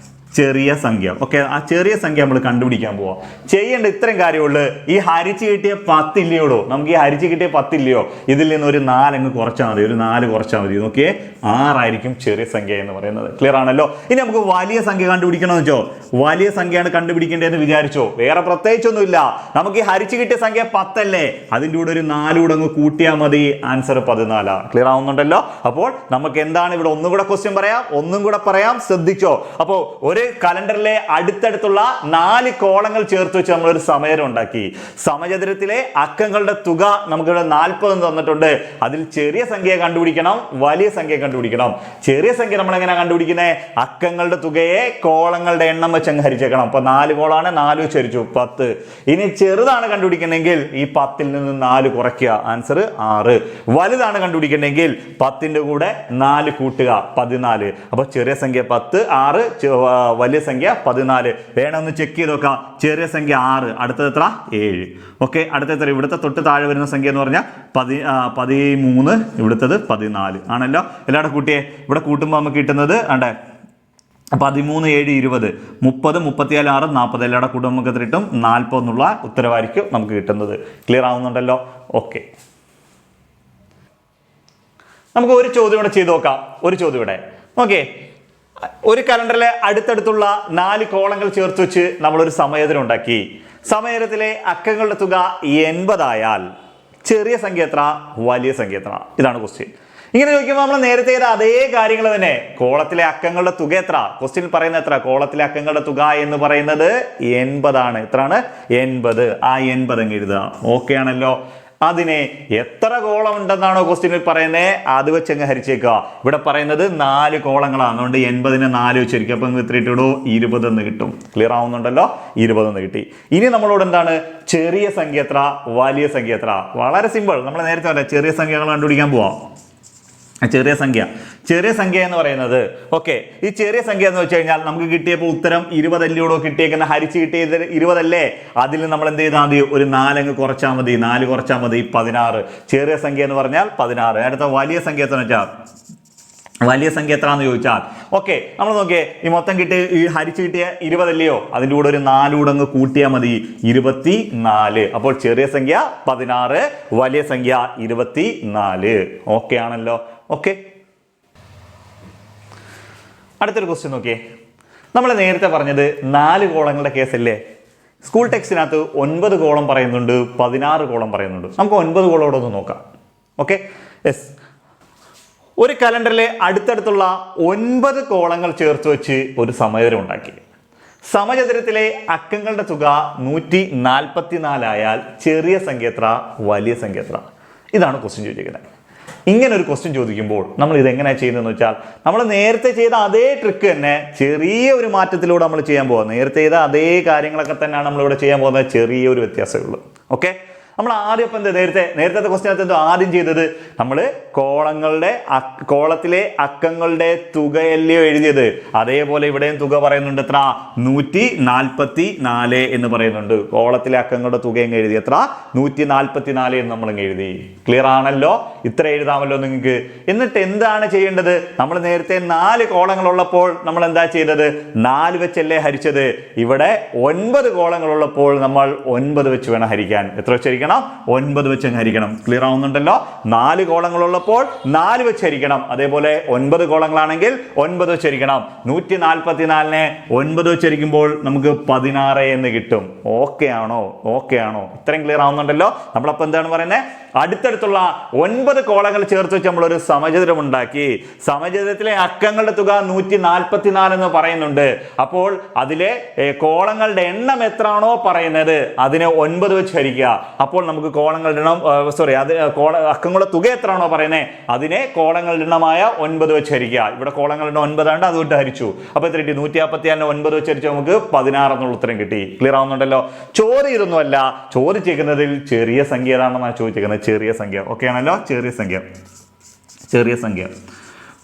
ചെറിയ സംഖ്യ. ഓക്കെ, ആ ചെറിയ സംഖ്യ നമ്മൾ കണ്ടുപിടിക്കാൻ പോവാം. ചെയ്യേണ്ട ഇത്രയും കാര്യമുള്ളൂ. ഈ ഹരിച്ച് കിട്ടിയ 10 ഇല്ലയോടോ? നമുക്ക് ഈ ഹരിച്ച് കിട്ടിയ 10 ഇല്ലയോ? ഇതിൽ നിന്ന് ഒരു 4 അങ്ങ് കുറച്ചാൽ മതി. ഒരു 4 കുറച്ചാൽ മതി. നോക്കിയേ, 6 ആയിരിക്കും ചെറിയ സംഖ്യ എന്ന് പറയുന്നത്. ക്ലിയർ ആണല്ലോ? ഇനി നമുക്ക് വലിയ സംഖ്യ കണ്ടുപിടിക്കണമെന്ന് വെച്ചോ, വലിയ സംഖ്യയാണ് കണ്ടുപിടിക്കേണ്ടതെന്ന് വിചാരിച്ചോ, വേറെ പ്രത്യേകിച്ചൊന്നുമില്ല. നമുക്ക് ഈ ഹരിച്ച് കിട്ടിയ സംഖ്യ 10 അല്ലേ? അതിൻ്റെ കൂടെ ഒരു 4 കൂടെ അങ്ങ് കൂട്ടിയാൽ മതി. ആൻസർ 14. ക്ലിയർ ആവുന്നുണ്ടല്ലോ? അപ്പോൾ നമുക്ക് എന്താണ് ഇവിടെ ഒന്നും കൂടെ ക്വസ്റ്റ്യൻ പറയാം, ഒന്നും കൂടെ പറയാം, ശ്രദ്ധിച്ചോ. അപ്പോൾ ഒരു കലണ്ടറിലെ അടുത്തടുത്തുള്ള 4 കോളങ്ങൾ ചേർത്ത് വെച്ച് നമ്മളൊരു സമചതുരം ഉണ്ടാക്കി. സമചതുരത്തിലെ അക്കങ്ങളുടെ തുക നമുക്കിവിടെ 40 എന്ന് തന്നിട്ടുണ്ട്. അതിൽ ചെറിയ സംഖ്യ കണ്ടുപിടിക്കണം, വലിയ സംഖ്യ കണ്ടുപിടിക്കണം. ചെറിയ സംഖ്യ നമ്മൾ എങ്ങനെ കണ്ടുപിടിക്കുന്നത്? അക്കങ്ങളുടെ തുകയെ കോളങ്ങളുടെ എണ്ണം വെച്ച് അങ്ങ് ഹരിച്ചേക്കണം. അപ്പൊ 4 കോളാണ്, 4 വെച്ച് ഹരിച്ചു 10. ഇനി ചെറുതാണ് കണ്ടുപിടിക്കണമെങ്കിൽ ഈ 10ൽ നിന്ന് 4 കുറയ്ക്കുക. ആൻസർ 6. വലുതാണ് കണ്ടുപിടിക്കണമെങ്കിൽ 10ന്റെ കൂടെ 4 കൂട്ടുക, 14. അപ്പൊ ചെറിയ സംഖ്യ 10, 6, വലിയ സംഖ്യ 14. വേണമെന്ന് ചെക്ക് ചെയ്ത് നോക്കാം. ചെറിയ സംഖ്യ 6, അടുത്തത് എത്ര? 7. ഓക്കെ, അടുത്ത എത്ര? ഇവിടുത്തെ തൊട്ട് താഴെ വരുന്ന സംഖ്യ എന്ന് പറഞ്ഞാൽ 13, ഇവിടുത്തത് 14 ആണല്ലോ. എല്ലാവരും കൂട്ടിയേ. ഇവിടെ കൂട്ടുമ്പോൾ നമുക്ക് കിട്ടുന്നത് 13, 7, 20, 30, 34, 6, 40 എല്ലാവരുടെ കൂടെ നമുക്ക് എത്ര കിട്ടും? 40 എന്നുള്ള ഉത്തരവായിരിക്കും നമുക്ക് കിട്ടുന്നത്. ക്ലിയർ ആവുന്നുണ്ടല്ലോ? ഓക്കെ, നമുക്ക് ഒരു ചോദ്യം ഇവിടെ ചെയ്ത് നോക്കാം. ഒരു ചോദ്യം ഇവിടെ ഓക്കെ. ഒരു കലണ്ടറിലെ അടുത്തടുത്തുള്ള 4 കോളങ്ങൾ ചേർത്ത് വെച്ച് നമ്മളൊരു സമചതുരം ഉണ്ടാക്കി. സമചതുരത്തിലെ അക്കങ്ങളുടെ തുക 80 ആയാൽ ചെറിയ സംഖ്യ എത്ര, വലിയ സംഖ്യ എത്ര? ഇതാണ് ക്വസ്റ്റ്യൻ. ഇങ്ങനെ ചോദിക്കുമ്പോൾ നമ്മൾ നേരത്തെ ചെയ്ത അതേ കാര്യങ്ങൾ തന്നെ. കോളത്തിലെ അക്കങ്ങളുടെ തുക എത്ര? ക്വസ്റ്റ്യൻ പറയുന്നത് എത്ര? കോളത്തിലെ അക്കങ്ങളുടെ തുക എന്ന് പറയുന്നത് 80 ആണ്. എത്രയാണ്? 80. ആ 80 അങ്ങ് എഴുതുക. ഓക്കെ ആണല്ലോ? അതിനെ എത്ര കോളം ഉണ്ടെന്നാണോ ക്വസ്റ്റ്യനിൽ പറയുന്നത് അത് വെച്ച് അങ്ങ് ഹരിച്ചേക്കുക. ഇവിടെ പറയുന്നത് 4 കോളങ്ങളാണ്. അതുകൊണ്ട് 80നെ 4 വെച്ചിരിക്കും. അപ്പൊ എത്ര ഇട്ടിടൂ? 20 എന്ന് കിട്ടും. ക്ലിയർ ആവുന്നുണ്ടല്ലോ? 20 എന്ന് കിട്ടി. ഇനി നമ്മളോട് എന്താണ്? ചെറിയ സംഖ്യ എത്ര, വലിയ സംഖ്യ എത്ര? വളരെ സിമ്പിൾ. നമ്മൾ നേരത്തെ പറയാം, ചെറിയ സംഖ്യകൾ കണ്ടുപിടിക്കാൻ പോവാം. ചെറിയ സംഖ്യ എന്ന് പറയുന്നത് ഓക്കെ, ഈ ചെറിയ സംഖ്യ എന്ന് വെച്ച് കഴിഞ്ഞാൽ നമുക്ക് കിട്ടിയപ്പോൾ ഉത്തരം 20 അല്ലയോടോ കിട്ടിയേക്കുന്ന? ഹരിച്ച് കിട്ടിയത് 20 അല്ലേ? അതിൽ നമ്മൾ എന്ത് ചെയ്താൽ മതി? ഒരു 4 അങ്ങ് കുറച്ചാൽ മതി. 4 കുറച്ചാൽ മതി 16. ചെറിയ സംഖ്യ എന്ന് പറഞ്ഞാൽ 16. അടുത്ത വലിയ സംഖ്യ എന്ന് വെച്ചാൽ വലിയ സംഖ്യ എത്രയാണെന്ന് ചോദിച്ചാൽ ഓക്കെ, നമ്മൾ നോക്കിയേ, ഈ മൊത്തം കിട്ടിയ ഈ ഹരിച്ച് കിട്ടിയ 20 അല്ലയോ? അതിൻ്റെ കൂടെ ഒരു 4 കൂടെ അങ്ങ് കൂട്ടിയാൽ മതി, 24. അപ്പോൾ ചെറിയ സംഖ്യ 16, വലിയ സംഖ്യ 24. ഓക്കെ ആണല്ലോ? ഓക്കെ, അടുത്തൊരു ക്വസ്റ്റ്യൻ നോക്കിയേ. നമ്മൾ നേരത്തെ പറഞ്ഞത് 4 കോളങ്ങളുടെ കേസല്ലേ? സ്കൂൾ ടെക്സ്റ്റിനകത്ത് 9 കോളം പറയുന്നുണ്ട്, 16 കോളം പറയുന്നുണ്ട്. നമുക്ക് 9 കോളോടെ ഒന്ന് നോക്കാം. Okay, yes. ഒരു കലണ്ടറിലെ അടുത്തടുത്തുള്ള 9 കോളങ്ങൾ ചേർത്ത് വെച്ച് ഒരു സമചതുരം ഉണ്ടാക്കി. സമചതുരത്തിലെ അക്കങ്ങളുടെ തുക 144 ആയാൽ ചെറിയ സംഖ്യ എത്ര, വലിയ സംഖ്യ എത്ര? ഇതാണ് ക്വസ്റ്റ്യൻ ചോദിക്കുന്നത്. ഇങ്ങനെ ഒരു ക്വസ്റ്റ്യൻ ചോദിക്കുമ്പോൾ നമ്മൾ ഇത് എങ്ങനെയാണ് ചെയ്യുന്നതെന്ന് വെച്ചാൽ, നമ്മൾ നേരത്തെ ചെയ്ത അതേ ട്രിക്ക് തന്നെ ചെറിയ ഒരു മാറ്റത്തിലൂടെ നമ്മൾ ചെയ്യാൻ പോകുന്നത്. നേരത്തെ ചെയ്ത അതേ കാര്യങ്ങളൊക്കെ തന്നെയാണ് നമ്മളിവിടെ ചെയ്യാൻ പോകുന്നത്, ചെറിയൊരു വ്യത്യാസമേ ഉള്ളൂ. ഓക്കെ, നമ്മൾ ആദ്യം ഇപ്പം നേരത്തെ ക്വസ്റ്റ്യനകത്ത് എന്തോ ആദ്യം ചെയ്തത്, നമ്മൾ കോളത്തിലെ അക്കങ്ങളുടെ തുകയല്ലയോ എഴുതിയത്, അതേപോലെ ഇവിടെയും തുക പറയുന്നുണ്ട്. എത്ര? 144 എന്ന് പറയുന്നുണ്ട്. കോളത്തിലെ അക്കങ്ങളുടെ തുക എങ്ങ് എഴുതി, എത്ര? 144 എന്ന് നമ്മൾ എഴുതി. ക്ലിയർ ആണല്ലോ? ഇത്ര എഴുതാമല്ലോ നിങ്ങൾക്ക്. എന്നിട്ട് എന്താണ് ചെയ്യേണ്ടത്? നമ്മൾ നേരത്തെ 4 കോളങ്ങളുള്ളപ്പോൾ നമ്മൾ എന്താ ചെയ്തത്? 4 വെച്ചല്ലേ ഹരിച്ചത്. ഇവിടെ 9 കോളങ്ങളുള്ളപ്പോൾ നമ്മൾ 9 വെച്ച് വേണം ഹരിക്കാൻ. എത്ര വെച്ച് ഹരിക്കണം? 9 വെച്ച് ഹരിക്കണം. ക്ലിയർ ആവുന്നുണ്ടല്ലോ? 4 കോളങ്ങളുള്ളപ്പോൾ 4 വെച്ച് ഹരിക്കണം. അതേപോലെ 9 കോളങ്ങളാണെങ്കിൽ 9 വെച്ച് ഹരിക്കണം. 144നെ 9 വെച്ച് ഹരിക്കുമ്പോൾ നമുക്ക് 16 എന്ന് കിട്ടും. ഓക്കെ ആണോ? ഇത്രയും ക്ലിയർ ആവുന്നുണ്ടല്ലോ? നമ്മളപ്പോൾ എന്താണ് പറയുന്നത്? അടുത്തടുത്തുള്ള 9 കോളങ്ങൾ ചേർത്ത് വെച്ച് നമ്മളൊരു സമചതുരം ഉണ്ടാക്കി. സമചതുരത്തിലെ അക്കങ്ങളുടെ തുക 144 എന്ന് പറയുന്നുണ്ട്. അപ്പോൾ അതിലെ കോളങ്ങളുടെ എണ്ണം എത്രയാണോ പറയുന്നത് അതിനെ 9 വെച്ച് ഹരിക്കുക. അപ്പോൾ നമുക്ക് കോളങ്ങളുടെ എണ്ണം അക്കങ്ങളുടെ തുക എത്രയാണോ പറയുന്നത് അതിനെ കോളങ്ങളുടെ എണ്ണമായ 9 വെച്ച് ഹരിക്കുക. ഇവിടെ കോളങ്ങളുടെ എണ്ണം 9 ആണ്, അതുകൊണ്ട് ഹരിച്ചു. അപ്പോൾ എത്ര കിട്ടി? 144നെ 9 വെച്ച് ഹരിച്ചു നമുക്ക് 16 എന്നുള്ള ഉത്തരം കിട്ടി. ക്ലിയർ ആവുന്നുണ്ടല്ലോ? ചോദ്യമൊന്നുമല്ല, ചോദിച്ചിരിക്കുന്നതിൽ ചെറിയ സംഖ്യ ഏതാണെന്നാണ് ചോദിച്ചിരിക്കുന്നത്. ചെറിയ സംഖ്യ. ഓക്കെ ആണല്ലോ? ചെറിയ സംഖ്യ.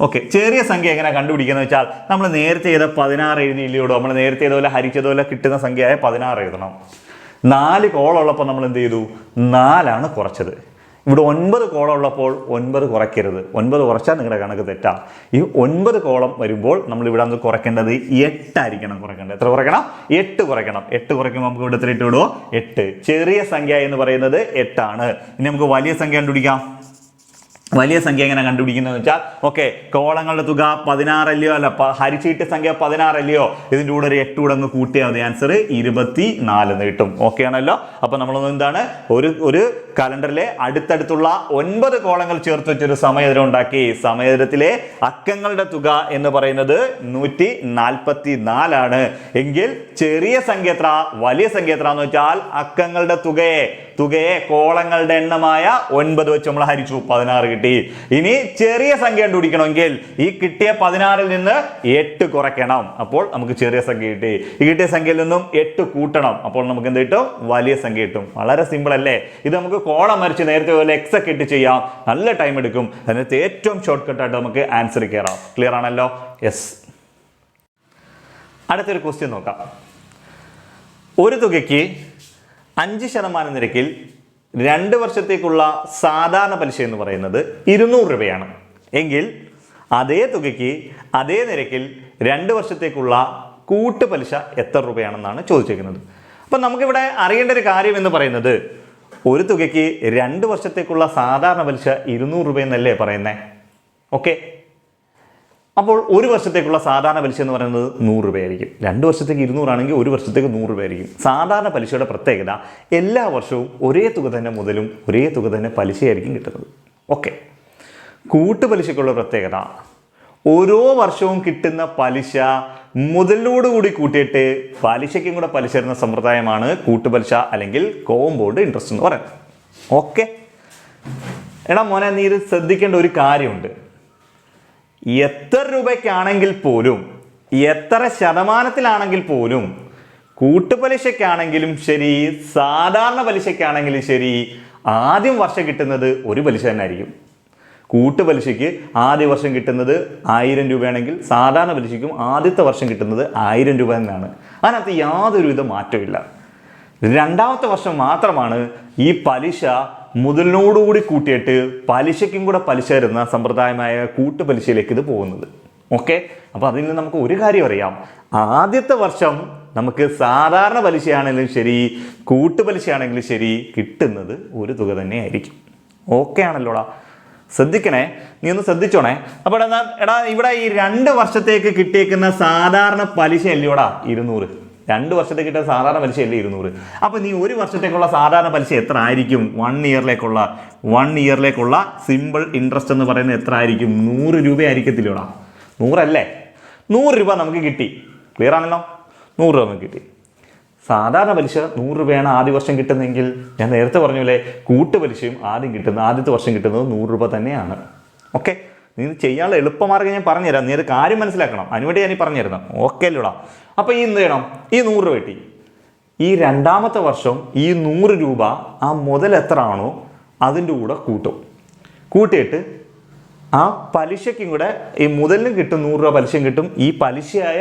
ഓക്കെ, ചെറിയ സംഖ്യ എങ്ങനെ കണ്ടുപിടിക്കുന്നത് വെച്ചാൽ, നമ്മൾ നേരത്തെ ചെയ്ത 16 എഴുതിയില്ലയോടോ, നമ്മൾ നേരത്തെ ചെയ്തതുപോലെ ഹരിച്ചതുപോലെ കിട്ടുന്ന സംഖ്യയായ 16 എഴുതണം. 4 കോളമുള്ളപ്പോൾ നമ്മൾ എന്ത് ചെയ്തു? 4 കുറച്ചത്. ഇവിടെ 9 കോളം ഉള്ളപ്പോൾ 9 കുറയ്ക്കരുത്. 9 കുറച്ചാൽ നിങ്ങളുടെ കണക്ക് തെറ്റാ. ഈ 9 കോളം വരുമ്പോൾ നമ്മൾ ഇവിടെ നിന്ന് കുറയ്ക്കേണ്ടത് 8 ആയിരിക്കണം കുറയ്ക്കേണ്ടത്. എത്ര കുറയ്ക്കണം? 8 കുറയ്ക്കണം. 8 കുറയ്ക്കുമ്പോൾ നമുക്ക് ഇവിടെ എത്ര ഇട്ട് വിടുമോ? 8. ചെറിയ സംഖ്യ എന്ന് പറയുന്നത് 8 ആണ്. ഇനി നമുക്ക് വലിയ സംഖ്യ കണ്ടുപിടിക്കാം. വലിയ സംഖ്യ എങ്ങനെ കണ്ടുപിടിക്കുന്നത് വെച്ചാൽ, ഓക്കെ, കോളങ്ങളുടെ തുക 16 അല്ലയോ, അല്ല ഹരിച്ചിട്ട് സംഖ്യ 16 അല്ലയോ, ഇതിൻ്റെ കൂടെ ഒരു 8 കൂടെ അങ്ങ് കൂട്ടിയാൽ മതി. ആൻസർ 24 എന്ന് കിട്ടും. ഓക്കെ ആണല്ലോ? അപ്പൊ നമ്മളൊന്ന് എന്താണ് ഒരു കലണ്ടറിലെ അടുത്തടുത്തുള്ള 9 കോളങ്ങൾ ചേർത്ത് വെച്ചൊരു സമചതുരം ഉണ്ടാക്കി. സമചതുരത്തിലെ അക്കങ്ങളുടെ തുക എന്ന് പറയുന്നത് 144 ആണ്. എങ്കിൽ ചെറിയ സംഖ്യ എത്ര, വലിയ സംഖ്യ എത്ര എന്ന് വെച്ചാൽ, അക്കങ്ങളുടെ തുകയെ കോളങ്ങളുടെ എണ്ണമായ 9 വെച്ച് നമ്മൾ ഹരിച്ചു, 16 കിട്ടി. ഇനി ചെറിയ സംഖ്യ കണ്ടുപിടിക്കണമെങ്കിൽ ഈ കിട്ടിയ 16ൽ നിന്ന് 8 കുറയ്ക്കണം. അപ്പോൾ നമുക്ക് ചെറിയ സംഖ്യ കിട്ടി. ഈ കിട്ടിയ സംഖ്യയിൽ നിന്നും 8 കൂട്ടണം. അപ്പോൾ നമുക്ക് എന്ത് കിട്ടും? വലിയ സംഖ്യ കിട്ടും. വളരെ സിമ്പിൾ അല്ലേ? ഇത് നമുക്ക് കോളം വരച്ച് നേരത്തെ പോലെ എക്സ് ഒക്കെ ഇട്ട് ചെയ്യാം. നല്ല ടൈം എടുക്കും. അതിനകത്ത് ഏറ്റവും ഷോർട്ട് കട്ടായിട്ട് നമുക്ക് ആൻസർ കയറാം. ക്ലിയർ ആണല്ലോ? യെസ്. അടുത്തൊരു ക്വസ്റ്റ്യൻ നോക്കാം. ഒരു തുകയ്ക്ക് 5% നിരക്കിൽ 2 വർഷത്തേക്കുള്ള സാധാരണ പലിശ എന്ന് പറയുന്നത് 200 രൂപയാണ്. എങ്കിൽ അതേ തുകയ്ക്ക് അതേ നിരക്കിൽ 2 വർഷത്തേക്കുള്ള കൂട്ടുപലിശ എത്ര രൂപയാണെന്നാണ് ചോദിച്ചിരിക്കുന്നത്. അപ്പം നമുക്കിവിടെ അറിയേണ്ട ഒരു കാര്യം എന്ന് പറയുന്നത്, ഒരു തുകയ്ക്ക് 2 വർഷത്തേക്കുള്ള സാധാരണ പലിശ 200 രൂപയെന്നല്ലേ പറയുന്നത്. ഓക്കെ, അപ്പോൾ ഒരു വർഷത്തേക്കുള്ള സാധാരണ പലിശ എന്ന് പറയുന്നത് 100 രൂപയായിരിക്കും. 2 വർഷത്തേക്ക് 200 ആണെങ്കിൽ ഒരു വർഷത്തേക്ക് 100 രൂപയായിരിക്കും. സാധാരണ പലിശയുടെ പ്രത്യേകത എല്ലാ വർഷവും ഒരേ തുക തന്നെ മുതലും ഒരേ തുക തന്നെ പലിശയായിരിക്കും കിട്ടുന്നത്. ഓക്കെ, കൂട്ടുപലിശയ്ക്കുള്ള പ്രത്യേകത, ഓരോ വർഷവും കിട്ടുന്ന പലിശ മുതലോടുകൂടി കൂട്ടിയിട്ട് പലിശയ്ക്കും കൂടെ പലിശ തരുന്ന സമ്പ്രദായമാണ് കൂട്ടുപലിശ അല്ലെങ്കിൽ കോമ്പൗണ്ട് ഇൻട്രസ്റ്റ് എന്ന് പറയുന്നത്. ഓക്കെ, എടാ മോനെ, നീ ഇത് ശ്രദ്ധിക്കേണ്ട ഒരു കാര്യമുണ്ട്. എത്ര രൂപയ്ക്കാണെങ്കിൽ പോലും, എത്ര ശതമാനത്തിലാണെങ്കിൽ പോലും, കൂട്ടുപലിശയ്ക്കാണെങ്കിലും ശരി സാധാരണ പലിശയ്ക്കാണെങ്കിലും ശരി, ആദ്യം വർഷം കിട്ടുന്നത് ഒരു പലിശ തന്നെ ആയിരിക്കും. കൂട്ടുപലിശയ്ക്ക് ആദ്യ വർഷം കിട്ടുന്നത് 1000 രൂപയാണെങ്കിൽ സാധാരണ പലിശയ്ക്കും ആദ്യത്തെ വർഷം കിട്ടുന്നത് 1000 രൂപ തന്നെയാണ്. അതിനകത്ത് യാതൊരുവിധ മാറ്റമില്ല. രണ്ടാമത്തെ വർഷം മാത്രമാണ് ഈ പലിശ മുതലിനോടുകൂടി കൂട്ടിയിട്ട് പലിശയ്ക്കും കൂടെ പലിശ തരുന്ന സമ്പ്രദായമായ കൂട്ടുപലിശയിലേക്ക് ഇത് പോകുന്നത്. ഓക്കെ, അപ്പോൾ അതിൽ നിന്ന് നമുക്ക് ഒരു കാര്യം അറിയാം. ആദ്യത്തെ വർഷം നമുക്ക് സാധാരണ പലിശയാണെങ്കിലും ശരി കൂട്ടുപലിശയാണെങ്കിലും ശരി കിട്ടുന്നത് ഒരു തുക തന്നെയായിരിക്കും. ഓക്കെ ആണല്ലോടാ? ശ്രദ്ധിക്കണേ, നീ ഒന്ന് ശ്രദ്ധിച്ചോണേ. അപ്പോൾ എടാ ഇവിടെ ഈ 2 വർഷത്തേക്ക് കിട്ടിയേക്കുന്ന സാധാരണ പലിശ അല്ലയോടാ 200. 2 വർഷത്തേക്ക് കിട്ടിയ സാധാരണ പലിശ അല്ലേ 200. അപ്പോൾ നീ ഒരു വർഷത്തേക്കുള്ള സാധാരണ പലിശ എത്ര ആയിരിക്കും? 1 ഇയറിലേക്കുള്ള സിമ്പിൾ ഇൻട്രസ്റ്റ് എന്ന് പറയുന്നത് എത്ര ആയിരിക്കും? 100 രൂപ ആയിരിക്കത്തില്ലോടാ? 100 അല്ലേ? 100 രൂപ നമുക്ക് കിട്ടി. ക്ലിയർ ആണല്ലോ? 100 രൂപ നമുക്ക് കിട്ടി. സാധാരണ പലിശ 100 രൂപയാണ് ആദ്യ വർഷം കിട്ടുന്നതെങ്കിൽ ഞാൻ നേരത്തെ പറഞ്ഞല്ലേ കൂട്ടുപലിശയും ആദ്യത്തെ വർഷം കിട്ടുന്നത് 100 രൂപ തന്നെയാണ്. ഓക്കെ, നീ ചെയ്യാനുള്ള എളുപ്പമാർഗ്ഗം ഞാൻ പറഞ്ഞുതരാം, നീ അത് കാര്യം മനസ്സിലാക്കണം, അതിനുവേണ്ടി ഞാൻ പറഞ്ഞുതരുന്നു. ഓക്കെ അല്ലോടാ. അപ്പോൾ ഈ എന്ത് ചെയ്യണം, ഈ 100 രൂപ കിട്ടി, ഈ രണ്ടാമത്തെ വർഷം ഈ 100 രൂപ ആ മുതൽ എത്ര ആണോ അതിൻ്റെ കൂടെ കൂട്ടിയിട്ട് ആ പലിശയ്ക്കും കൂടെ ഈ മുതലിനും കിട്ടും 100 രൂപ പലിശയും കിട്ടും, ഈ പലിശയായ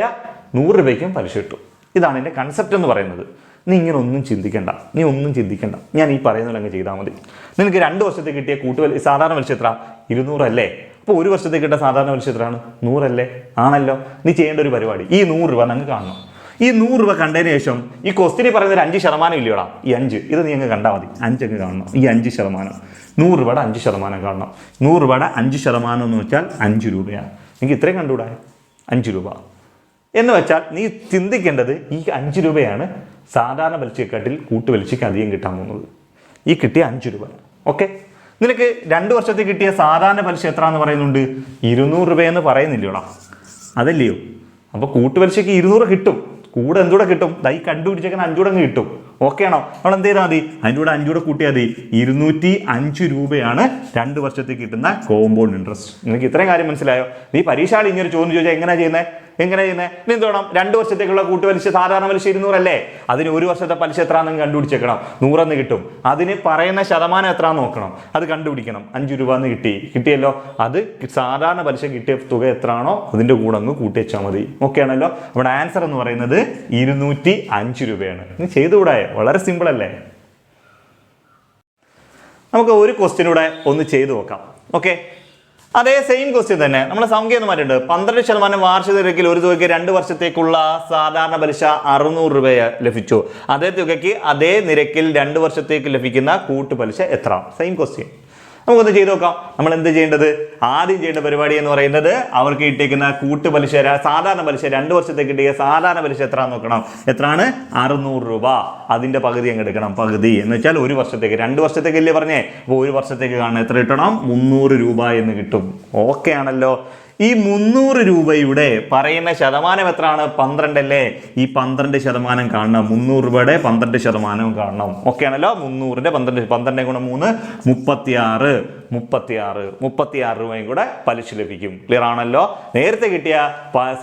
100 രൂപയ്ക്കും പലിശ കിട്ടും. ഇതാണ് എൻ്റെ കൺസെപ്റ്റ് എന്ന് പറയുന്നത്. നീ ഇങ്ങനെ ഒന്നും ചിന്തിക്കണ്ട, ഞാൻ ഈ പറയുന്നത് അങ്ങ് ചെയ്താൽ മതി. നിനക്ക് 2 വർഷത്തേക്ക് കിട്ടിയ സാധാരണ പലിശ എത്ര? 200 അല്ലേ? അപ്പോൾ 1 വർഷത്തേക്ക് കിട്ടിയ സാധാരണ പലിശ എത്രയാണ്? 100 അല്ലേ? ആണല്ലോ. നീ ചെയ്യേണ്ട ഒരു പരിപാടി, ഈ 100 രൂപ നിങ്ങൾ കാണണം. ഈ 100 രൂപ കണ്ടതിന് ശേഷം ഈ ക്വസ്റ്റിന് പറയുന്ന ഒരു 5% ഇല്ലയോടാ, ഈ 5 ഇത് നീ അങ്ങ് കണ്ടാൽ മതി. 5 അങ്ങ് കാണണം. ഈ 5%, 100 രൂപയുടെ 5% കാണണം. 100 രൂപയുടെ 5% എന്ന് വെച്ചാൽ 5 രൂപയാണ്. എനിക്ക് ഇത്രയും കണ്ടുകൂടാ? 5 രൂപ എന്ന് വെച്ചാൽ നീ ചിന്തിക്കേണ്ടത് ഈ 5 രൂപയാണ് സാധാരണ പലിശയെക്കാട്ടിൽ കൂട്ടുപലിശയ്ക്ക് അധികം കിട്ടാൻ പോകുന്നത്. ഈ കിട്ടിയ 5 രൂപ. ഓക്കെ, നിനക്ക് 2 വർഷത്തിൽ കിട്ടിയ സാധാരണ പലിശ എത്ര എന്ന് പറയുന്നുണ്ട്? 200 രൂപയെന്ന് പറയുന്നില്ലയോടാ, അതല്ലയോ? അപ്പോൾ കൂട്ടുപലിശയ്ക്ക് 200 കിട്ടും, കൂടെ എന്തുകൂടെ കിട്ടും? ഈ കണ്ടുപിടിച്ചേക്കാൻ 5 കൂടെ അങ്ങ് കിട്ടും. ഓക്കെ ആണോ? നമ്മൾ എന്ത് ചെയ്താൽ മതി? അതിൻ്റെ കൂടെ 5 കൂടെ കൂട്ടിയാൽ മതി. 205 രൂപയാണ് 2 വർഷത്തേക്ക് കിട്ടുന്ന കോമ്പൗണ്ട് ഇൻട്രസ്റ്റ്. നിങ്ങൾക്ക് ഇത്രയും കാര്യം മനസ്സിലായോ? നീ പരീക്ഷയിൽ ഇങ്ങനെ ചോദ്യം ചോദിച്ചാൽ എങ്ങനെ ചെയ്യുന്നത്? നീ എന്ത് വേണം? 2 വർഷത്തേക്കുള്ള കൂട്ടുപലിശ സാധാരണ പലിശ 200 അല്ലേ? അതിന് 1 വർഷത്തെ പലിശ എത്രയാണെന്ന് കണ്ടുപിടിച്ചേക്കണം. 100 എന്ന് കിട്ടും. അതിന് പറയുന്ന ശതമാനം എത്രയാണെന്ന് നോക്കണം, അത് കണ്ടുപിടിക്കണം. 5 രൂപ എന്ന് കിട്ടിയല്ലോ, അത് സാധാരണ പലിശ കിട്ടിയ തുക എത്രയാണോ അതിൻ്റെ കൂടെ അങ്ങ് കൂട്ടി വെച്ചാൽ മതി. ഓക്കെ ആണല്ലോ? നമ്മുടെ ആൻസർ എന്ന് പറയുന്നത് 205 രൂപയാണ്. നീ ചെയ്തുകൂടായോ? വളരെ സിമ്പിൾ അല്ലേ? നമുക്ക് ഒരു ക്വസ്റ്റ്യനൂടെ ഒന്ന് ചെയ്തു നോക്കാം. ഓക്കെ, അതേ സെയിം ക്വസ്റ്റ്യൻ തന്നെ നമ്മൾ സംഖ്യ എന്ന് മാറ്റിട്ടുണ്ട്. 12% വാർഷിക നിരക്കിൽ ഒരു തുകയ്ക്ക് 2 വർഷത്തേക്കുള്ള സാധാരണ പലിശ 600 രൂപ ലഭിച്ചു. അതേ തുകയ്ക്ക് അതേ നിരക്കിൽ 2 വർഷത്തേക്ക് ലഭിക്കുന്ന കൂട്ടുപലിശ എത്ര? Same question. നമുക്കൊന്ന് ചെയ്ത് നോക്കാം. നമ്മൾ എന്ത് ചെയ്യേണ്ടത്? ആദ്യം ചെയ്യേണ്ട പരിപാടി എന്ന് പറയുന്നത് അവർക്ക് കിട്ടിയേക്കുന്ന കൂട്ടുപലിശ സാധാരണ പലിശ 2 വർഷത്തേക്ക് കിട്ടിയ സാധാരണ പലിശ എത്ര നോക്കണം. എത്രയാണ്? 600 രൂപ. അതിൻ്റെ പകുതി അങ്ങ് എടുക്കണം. പകുതി എന്ന് വെച്ചാൽ 1 വർഷത്തേക്ക്. 2 വർഷത്തേക്കല്ലേ പറഞ്ഞേ? അപ്പോൾ 1 വർഷത്തേക്ക് കാണണം. എത്ര കിട്ടണം? 300 രൂപ എന്ന് കിട്ടും. ഓക്കെ ആണല്ലോ? ഈ 300 രൂപയുടെ പറയുന്ന ശതമാനം എത്രയാണ്? 12 അല്ലേ? ഈ 12% കാണണം. 300 രൂപയുടെ 12% കാണണം. ഓക്കെ ആണല്ലോ? 300ന്റെ 12 12 ഗുണം 3 36 രൂപയും കൂടെ പലിശ ലഭിക്കും. ക്ലിയർ ആണല്ലോ? നേരത്തെ കിട്ടിയ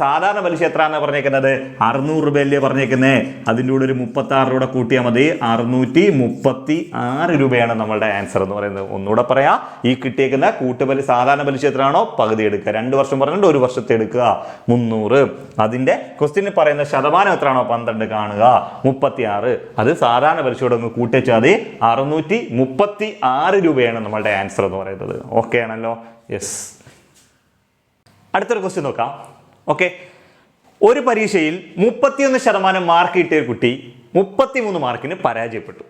സാധാരണ പലിശ എത്രയാണെന്ന് പറഞ്ഞേക്കുന്നത്? 600 രൂപയല്ലേ പറഞ്ഞേക്കുന്നേ? അതിൻ്റെ കൂടെ ഒരു 36 രൂപ കൂട്ടിയാൽ മതി. 636 രൂപയാണ് നമ്മളുടെ ആൻസർ എന്ന് പറയുന്നത്. ഒന്നുകൂടെ പറയാം, ഈ കിട്ടിയേക്കുന്ന കൂട്ടുപലിശ സാധാരണ പലിശ എത്രയാണോ പകുതി എടുക്കുക. 2 വർഷം പറഞ്ഞിട്ട് 1 വർഷത്തെ എടുക്കുക. 300. അതിൻ്റെ ക്വസ്റ്റ്യനിൽ പറയുന്ന ശതമാനം എത്രയാണോ 12 കാണുക. 36. അത് സാധാരണ പലിശയോട് ഒന്ന് കൂട്ടിച്ചാൽ മതി. 636 രൂപയാണ് നമ്മളുടെ ആൻസർ എന്ന് പറയുന്നത്. ഓക്കെ ആണല്ലോ? യെസ്. അടുത്തൊരു ക്വസ്റ്റ്യൻ നോക്കാം. ഓക്കെ, ഒരു പരീക്ഷയിൽ 31% മാർക്ക് കിട്ടിയ കുട്ടി 33 മാർക്കിന് പരാജയപ്പെട്ടു.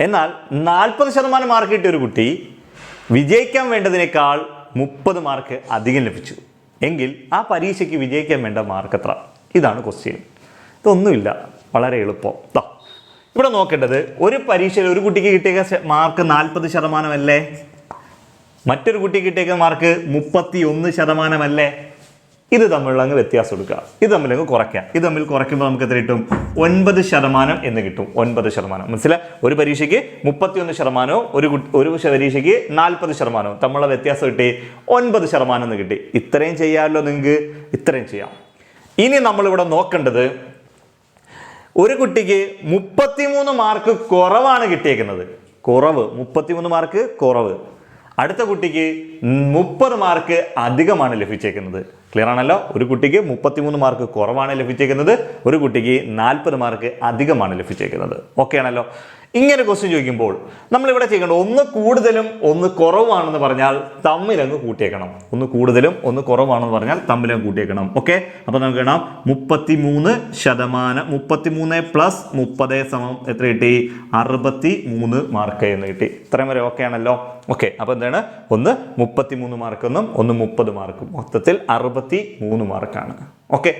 എന്നാൽ 40% മാർക്ക് കിട്ടിയ ഒരു കുട്ടി വിജയിക്കാൻ വേണ്ടതിനേക്കാൾ 30 മാർക്ക് അധികം ലഭിച്ചു എങ്കിൽ ആ പരീക്ഷയ്ക്ക് വിജയിക്കാൻ വേണ്ട മാർക്ക് എത്ര? ഇതാണ് ക്വസ്റ്റ്യൻ. ഇതൊന്നുമില്ല, വളരെ എളുപ്പം. ഇവിടെ നോക്കേണ്ടത് ഒരു പരീക്ഷയിൽ ഒരു കുട്ടിക്ക് കിട്ടിയ മാർക്ക് 40% അല്ലേ? മറ്റൊരു കുട്ടിക്ക് കിട്ടിയ മാർക്ക് 31% അല്ലേ? ഇത് തമ്മിലുള്ള അങ്ങ് വ്യത്യാസം എടുക്കുക. ഇത് തമ്മിലങ്ങ് കുറയ്ക്കുക. ഇത് തമ്മിൽ കുറയ്ക്കുമ്പോൾ നമുക്ക് എത്ര കിട്ടും? 9% എന്ന് കിട്ടും. 9%. മനസ്സിലായി? ഒരു പരീക്ഷയ്ക്ക് 31%, ഒരു പരീക്ഷയ്ക്ക് 40% തമ്മിലുള്ള വ്യത്യാസം കിട്ടി 9% എന്ന് കിട്ടി. ഇത്രയും ചെയ്യാമല്ലോ നിങ്ങൾക്ക്? ഇത്രയും ചെയ്യാം. ഇനി നമ്മളിവിടെ നോക്കേണ്ടത് ഒരു കുട്ടിക്ക് 33 മാർക്ക് കുറവാണ് കിട്ടിയേക്കുന്നത്. 33 മാർക്ക് കുറവ്. അടുത്ത കുട്ടിക്ക് 30 മാർക്ക് അധികമാണ് ലഭിച്ചേക്കുന്നത്. ക്ലിയർ ആണല്ലോ? ഒരു കുട്ടിക്ക് 33 മാർക്ക് കുറവാണ് ലഭിച്ചേക്കുന്നത്, ഒരു കുട്ടിക്ക് 40 മാർക്ക് അധികമാണ് ലഭിച്ചേക്കുന്നത്. ഓക്കെ ആണല്ലോ? ഇങ്ങനെ ക്വസ്റ്റ്യൻ ചോദിക്കുമ്പോൾ നമ്മളിവിടെ ചെയ്യേണ്ടത് ഒന്ന് കൂടുതലും ഒന്ന് കുറവാണെന്ന് പറഞ്ഞാൽ തമ്മിലങ്ങ് കൂട്ടിയേക്കണം. ഒന്ന് കൂടുതലും ഒന്ന് കുറവാണെന്ന് പറഞ്ഞാൽ തമ്മിലങ്ങ് കൂട്ടിയേക്കണം. ഓക്കെ, അപ്പോൾ നമുക്ക് കാണാം 33% 33 + 30 = എത്ര കിട്ടി? 63 മാർക്ക് എന്ന് കിട്ടി. ഇത്രയും വരെ ഓക്കെ ആണല്ലോ? ഓക്കെ, അപ്പോൾ എന്താണ്? ഒന്ന് 33 മാർക്കെന്നും ഒന്ന് 30 മാർക്കും, മൊത്തത്തിൽ 63 മാർക്കാണ്. ഓക്കെ,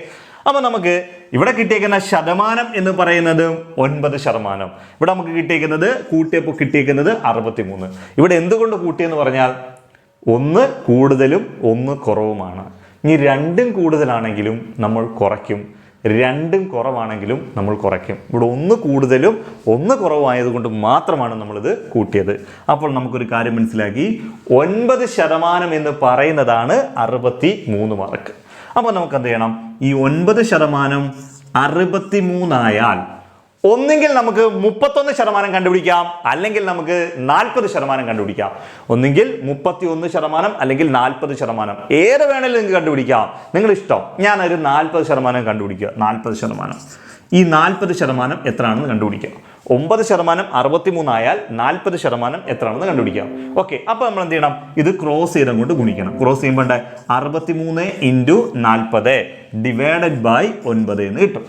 അപ്പോൾ നമുക്ക് ഇവിടെ കിട്ടിയേക്കുന്ന ശതമാനം എന്ന് പറയുന്നത് 9%. ഇവിടെ നമുക്ക് കിട്ടിയേക്കുന്നത് കൂട്ടിയപ്പോൾ കിട്ടിയേക്കുന്നത് 63. ഇവിടെ എന്തുകൊണ്ട് കൂട്ടിയെന്ന് പറഞ്ഞാൽ ഒന്ന് കൂടുതലും ഒന്ന് കുറവുമാണ്. ഇനി രണ്ടും കൂടുതലാണെങ്കിലും നമ്മൾ കുറയ്ക്കും, രണ്ടും കുറവാണെങ്കിലും നമ്മൾ കുറയ്ക്കും. ഇവിടെ ഒന്ന് കൂടുതലും ഒന്ന് കുറവായതുകൊണ്ട് മാത്രമാണ് നമ്മളിത് കൂട്ടിയത്. അപ്പോൾ നമുക്കൊരു കാര്യം മനസ്സിലാക്കി, 9% എന്ന് പറയുന്നതാണ് 63 മാർക്ക്. അപ്പോൾ നമുക്ക് എന്ത് ചെയ്യണം, ഈ 9% 63 ആയാൽ ഒന്നെങ്കിൽ നമുക്ക് 31% കണ്ടുപിടിക്കാം, അല്ലെങ്കിൽ നമുക്ക് 40% കണ്ടുപിടിക്കാം. ഒന്നെങ്കിൽ 31% അല്ലെങ്കിൽ 40%, ഏത് വേണേലും നിങ്ങൾക്ക് കണ്ടുപിടിക്കാം, നിങ്ങളുടെ ഇഷ്ടം. ഞാനൊരു 40% കണ്ടുപിടിക്കുക. 40%, ഈ 40% എത്രയാണെന്ന് കണ്ടുപിടിക്കാം. 9% 63 ആയാൽ 40% എത്രയാണെന്ന് കണ്ടുപിടിക്കാം. ഓക്കെ, അപ്പോൾ നമ്മൾ എന്ത് ചെയ്യണം, ഇത് ക്രോസ് ചെയ്ത് അങ്ങോട്ട് ഗുണിക്കണം. ക്രോസ് ചെയ്യുമ്പോൾ 63 × 40 ഡിവൈഡഡ് ബൈ 9 എന്ന് കിട്ടും.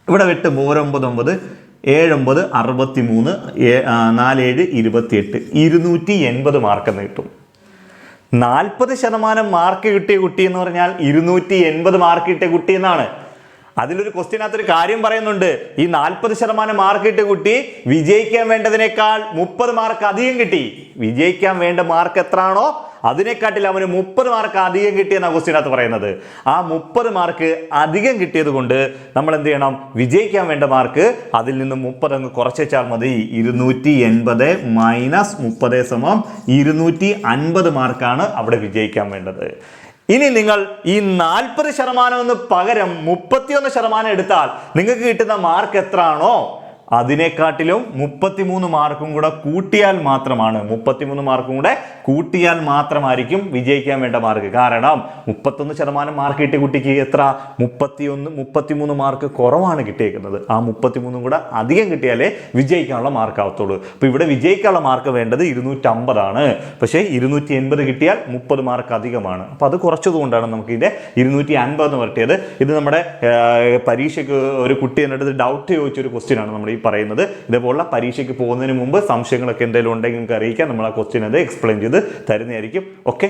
ഇവിടെ വെട്ടും 9 9 7 9 63 4 7 28 280 മാർക്ക് എന്ന് കിട്ടും. 40% മാർക്ക് കിട്ടിയ കുട്ടി എന്ന് പറഞ്ഞാൽ 280 മാർക്ക് കിട്ടിയ കുട്ടി എന്നാണ്. അതിലൊരു ക്വസ്റ്റ്യനകത്തൊരു കാര്യം പറയുന്നുണ്ട്, ഈ 40% മാർക്ക് കിട്ടിയ കുട്ടി വിജയിക്കാൻ വേണ്ടതിനേക്കാൾ 30 മാർക്ക് അധികം കിട്ടി. വിജയിക്കാൻ വേണ്ട മാർക്ക് എത്രയാണോ അതിനെക്കാട്ടിൽ അവന് 30 മാർക്ക് അധികം കിട്ടിയെന്നാണ് ക്വസ്റ്റ്യനകത്ത് പറയുന്നത്. ആ 30 മാർക്ക് അധികം കിട്ടിയത് കൊണ്ട് നമ്മൾ എന്ത് ചെയ്യണം, വിജയിക്കാൻ വേണ്ട മാർക്ക് അതിൽ നിന്ന് 30 അങ്ങ് കുറച്ച് വെച്ചാൽ മതി. 280 - 30 250 മാർക്കാണ് അവിടെ വിജയിക്കാൻ വേണ്ടത്. ഇനി നിങ്ങൾ ഈ 40% പകരം 31% എടുത്താൽ നിങ്ങൾക്ക് കിട്ടുന്ന മാർക്ക് എത്രയാണോ അതിനെക്കാട്ടിലും 33 മാർക്കും കൂടെ കൂട്ടിയാൽ മാത്രമാണ്, 33 മാർക്കും കൂടെ കൂട്ടിയാൽ മാത്രമായിരിക്കും വിജയിക്കാൻ വേണ്ട മാർക്ക്. കാരണം 31% മാർക്ക് കിട്ടിയ കുട്ടിക്ക് എത്ര, 33 മാർക്ക് കുറവാണ് കിട്ടിയേക്കുന്നത്. ആ 33 കൂടെ അധികം കിട്ടിയാലേ വിജയിക്കാനുള്ള മാർക്ക് ആവത്തുള്ളൂ. അപ്പോൾ ഇവിടെ വിജയിക്കാനുള്ള മാർക്ക് വേണ്ടത് 250 ആണ്. പക്ഷേ 280 കിട്ടിയാൽ 30 മാർക്ക് അധികമാണ്. അപ്പോൾ അത് കുറച്ചതുകൊണ്ടാണ് നമുക്ക് ഇതിൻ്റെ 250 വരട്ടിയത്. ഇത് നമ്മുടെ പരീക്ഷയ്ക്ക് ഒരു കുട്ടി എന്നിട്ട് ഡൗട്ട് ചോദിച്ചൊരു ക്വസ്റ്റ്യൻ ആണ് നമ്മൾ ഈ പറയുന്നത്. ഇതേപോലുള്ള പരീക്ഷയ്ക്ക് പോകുന്നതിന് മുമ്പ് സംശയങ്ങളൊക്കെ എന്തെങ്കിലും ഉണ്ടെങ്കിൽ നിങ്ങൾക്ക് അറിയിക്കാം. നമ്മൾ ആ ക്വസ്റ്റ്യൻ അത് എക്സ്പ്ലെയിൻ ചെയ്ത് തരുന്നതായിരിക്കും. ഓക്കെ.